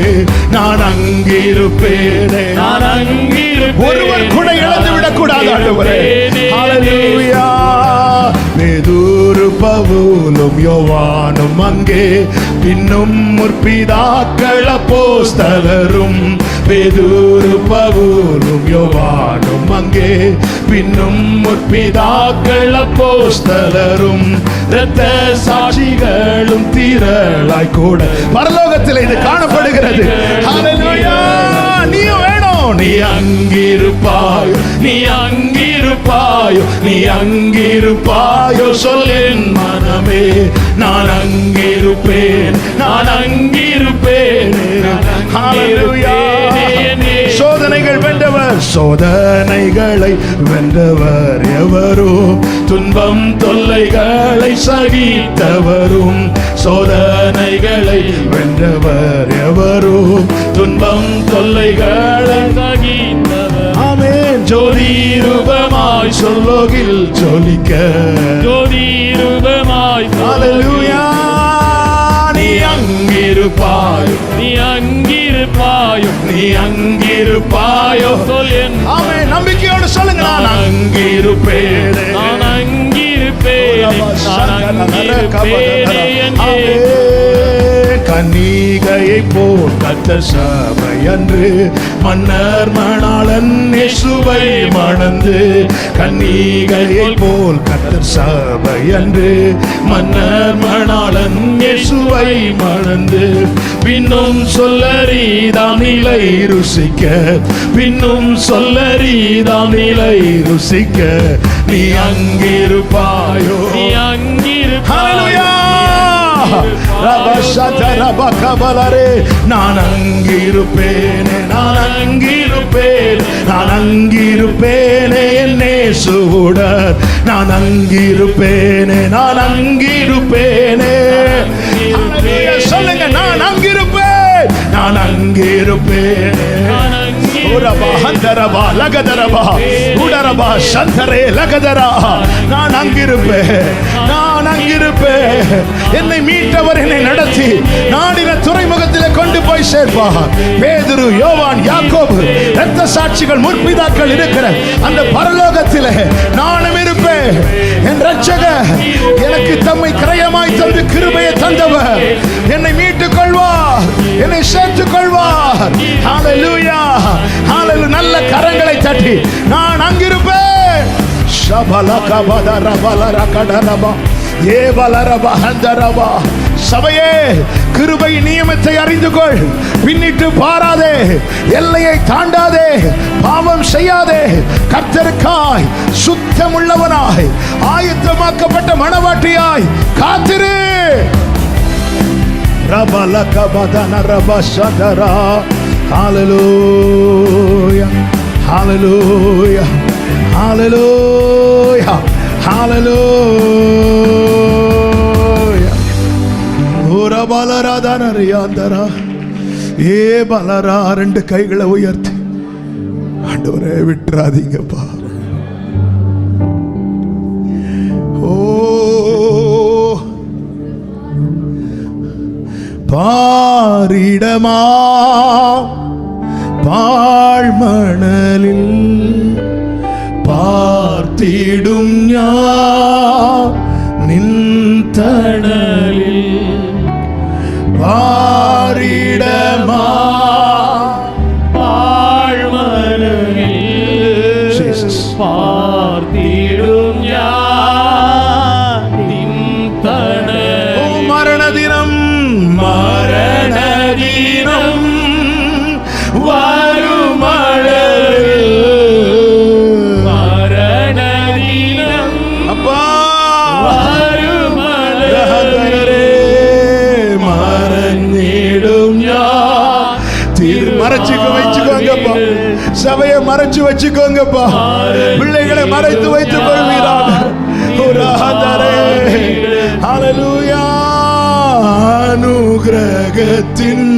S2: நான் அங்கிருப்பேனே, நான் அங்கிருப்பேன். ஒருவர் கூட இழந்து விடக்கூடாது ஆண்டவரே. ஹல்லேலூயா. பேதுரு பவுலும் யோவானும் அங்கே, பின்னும் முற்பிதாக்கள் அப்போஸ்தலரும். பேதுரு பவுலும் யோவானும் அங்கே, பின்னும் முற்பிதாக்கள் அப்போஸ்தலரும். இரத்த சாட்சிகளும் திரளாய் கூட பரலோகத்தில் இது காணப்படுகிறது. ஹல்லேலூயா. நீயும் வேணும். நீ அங்கிருப்பாயோ, நீ அங்கிருப்பாயோ, நீ அங்கிருப்பாயோ, சொல்லென் மனமே நான் அங்கிருப்பேன், நான் அங்கிருப்பேன். ஹல்லேலூயா. சோதனைகள் வென்றவர், சோதனைகளை வென்றவர் எவரோ, துன்பம் தொல்லைகளை சகித்தவரும். சோதனைகளை வென்றவர் எவரோ, துன்பம் தொல்லைகளை சகித்தவர். ஆமென். ஜோதி ரூபமாய் சொல்லோகில் ஜொலிக்க, ஜோதி ரூபமாய். ஹல்லேலூயா. நீ அங்கிருப்பாயோ, நீ அங்கிருப்பாயோ, நீ அங்கிருப்பாயோ, சொல்லென். ஆமென். நம்பிக்கையோடு சொல்லுங்க. நான் அங்கிருப்பேனே, நான் அங்கிருப்பேனே, நான் அங்கிருப்பேனே. கன்னிகையை போல் கர்த்தர் சபை அன்று, மன்னர் மணாளன் இயேசுவை மணந்து. கன்னிகையை போல் கர்த்தர் சபை அன்று, மன்னர் மணாளன் இயேசுவை மணந்து. பின்னும் சொல்லறிதாம் நிலை ருசிக்க, பின்னும் சொல்லறிதாம் நிலை ருசிக்க. நீ அங்கிருப்பாயோ, நீ அங்கிருப்பாயோ. நான் அங்கிருப்பேனே, நான் அங்கிருப்பேன், நான் அங்கிருப்பேனே என்னே சூடர். நான் அங்கிருப்பேனே, நான் அங்கிருப்பேனே. சொல்லுங்க. நான் அங்கிருப்பேன், நான் அங்கிருப்பேனே. நான் அங்கிருப்பேன், நான் அங்கிருப்பேன். என்னை மீட்டவர் என்னை நடத்தி நாடின துறைமுகத்தில் கொண்டு போய் சேர்ப்பார். பேதுரு, யோவான், யாக்கோபு, இரத்த சாட்சிகள், முற்பிதாக்கள் இருக்கிற அந்த பரலோகத்தில் நானும் இருப்பேன். என் ரட்சகர் எனக்கு தம்மை கிரயமாய் தந்து கிருபையை தந்தவர் என்னை மீட்டுக் கொள்வார், என்னை சேர்த்துக் கொள்வார். ஹல்லேலூயா. ஹல்லேலூயா. நல்ல கரங்களை தட்டி நான் அங்கிருப்பேன். சபையே, கிருபை நியமத்தை அறிந்து கொள். பின்னிட்டு பாராதே, எல்லையை தாண்டாதே, பாவம் செய்யாதே. கர்த்தருக்காய் சுத்தமுள்ளவனாய் ஆயத்தமாக்கப்பட்ட மணவாட்டியாய் காத்திரு. Hallelujah, hallelujah, hallelujah, hallelujah. Ora balarada nariyandara, ஏ பலரா. ரெண்டு கைகளை உயர்த்தி ஆண்டவரே விட்டுறாதீங்கப்பா. ஓ பாரிடமா பாழ்மணலில் பார்த்திடும் நின் தணலில். பாரிடமா பாழ்மணலில் பார்த்திடும் நின் தணலில். மரண தினம் வச்சுக்கோங்கப்பா. சபையை மறைச்சு வச்சுக்கோங்கப்பா. பிள்ளைகளை மறைத்து வைத்துக் கொள்வீராக. ஹல்லேலூயா. அனுகிரகத்தின்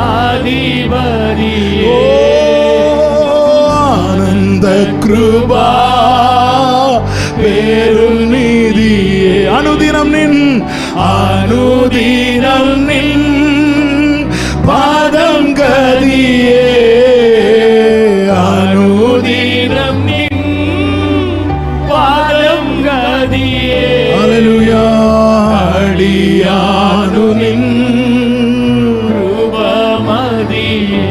S3: அதிபதியே,
S2: ஆனந்த கிருபா பெருநிதியே, அனுதினம் நின் பாதம் கதியே,
S3: அனுதினம் நின் பாதம் கதியே.
S2: ஹல்லேலூயா. அடியானு நின்
S3: கிருபமதியே,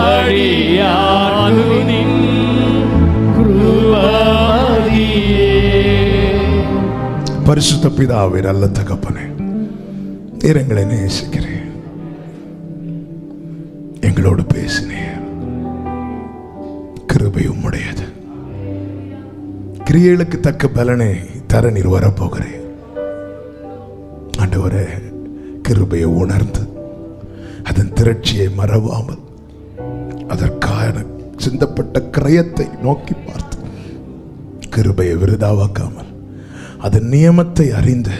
S3: அடியானு நின் கிருபமதியே.
S2: பரிசுத்த பிதாவே, நல்ல தகப்பனே, நீர் எங்களை நேசிக்கிறேன். எங்களோடு பேசினீர். கிருபை உம்முடையது. கிரியைகளுக்கு தக்க பலனை தர நீர் வரப்போகிறேன். ஆண்டவரே, கிருபையை உணர்ந்து அதன் திரட்சியை மறவாமல் அதற்கான சிந்தப்பட்ட கிரயத்தை நோக்கி பார்த்து கிருபையை விருதாவாக்காமல் அதன் நியமத்தை அறிந்து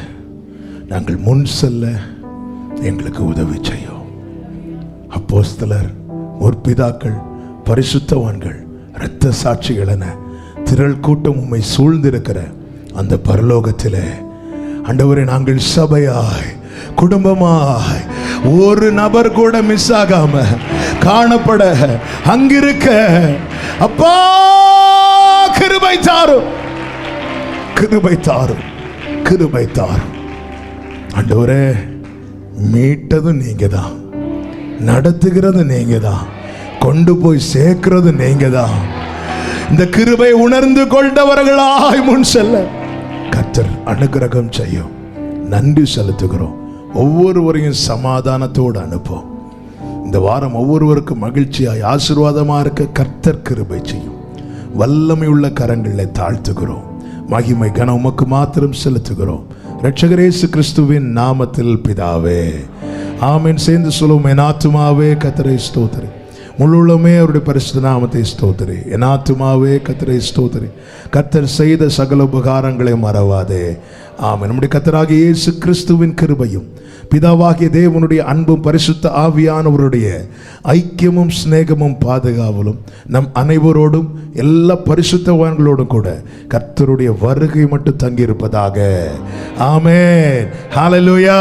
S2: நாங்கள் முன் செல்ல எங்களுக்கு உதவி செய்யும். அப்போஸ்தலர், முற்பிதாக்கள், பரிசுத்தவான்கள், இரத்த சாட்சிகள் என திரள் கூட்டம் உம்மை சூழ்ந்திருக்கிற அந்த பரலோகத்திலே ஆண்டவரே, நாங்கள் சபையாய், குடும்பமாய், ஒரு நபர் கூட மிஸ் ஆகாம காணப்பட அங்கிருக்க அப்பா கிருபை தாரும், கிருபை தாரும், கிருபை தாரும். ஆண்டவரே, மீட்டதும் நீங்க தான், நடத்துகிறது நீங்க தான், கொண்டு போய் சேர்க்கிறது நீங்க தான். இந்த கிருபை உணர்ந்து கொண்டவர்களாய் முன் செல்ல கர்த்தர் அனுகிரகம் செய்யும். நன்றி செலுத்துகிறோம். ஒவ்வொருவரையும் சமாதானத்தோடு அனுப்பும். இந்த வாரம் ஒவ்வொருவருக்கும் மகிழ்ச்சியாய் ஆசீர்வாதமா இருக்க கர்த்தர் கிருபை செய்யும். வல்லமை உள்ள கரங்களை தாழ்த்துகிறோம். மகிமை கனம் உமக்கு மாத்திரம் செலுத்துகிறோம். இரட்சகர் இயேசு கிறிஸ்துவின் நாமத்தில் பிதாவே, ஆமென். சேர்ந்து சொல்லுவோம். என் ஆத்துமாவே கர்த்தரை ஸ்தோத்திரி, முழுமே அவருடைய பரிசுத்த நாமத்தை ஸ்தோத்திரி. என் ஆத்துமாவே கர்த்தரை ஸ்தோத்திரி, கர்த்தர் செய்த சகல உபகாரங்களை மறவாதே. ஆமென். நம்முடைய கர்த்தராகிய இயேசு கிறிஸ்துவின் கிருபையும் பிதாவாகிய தேவனுடைய அன்பும் பரிசுத்த ஆவியானவருடைய ஐக்கியமும் சிநேகமும் பாதுகாவலும் நம் அனைவரோடும் எல்லா பரிசுத்தவான்களோடும் கூட கர்த்தருடைய வருகை மட்டும் தங்கியிருப்பதாக. ஆமென். ஹல்லேலூயா.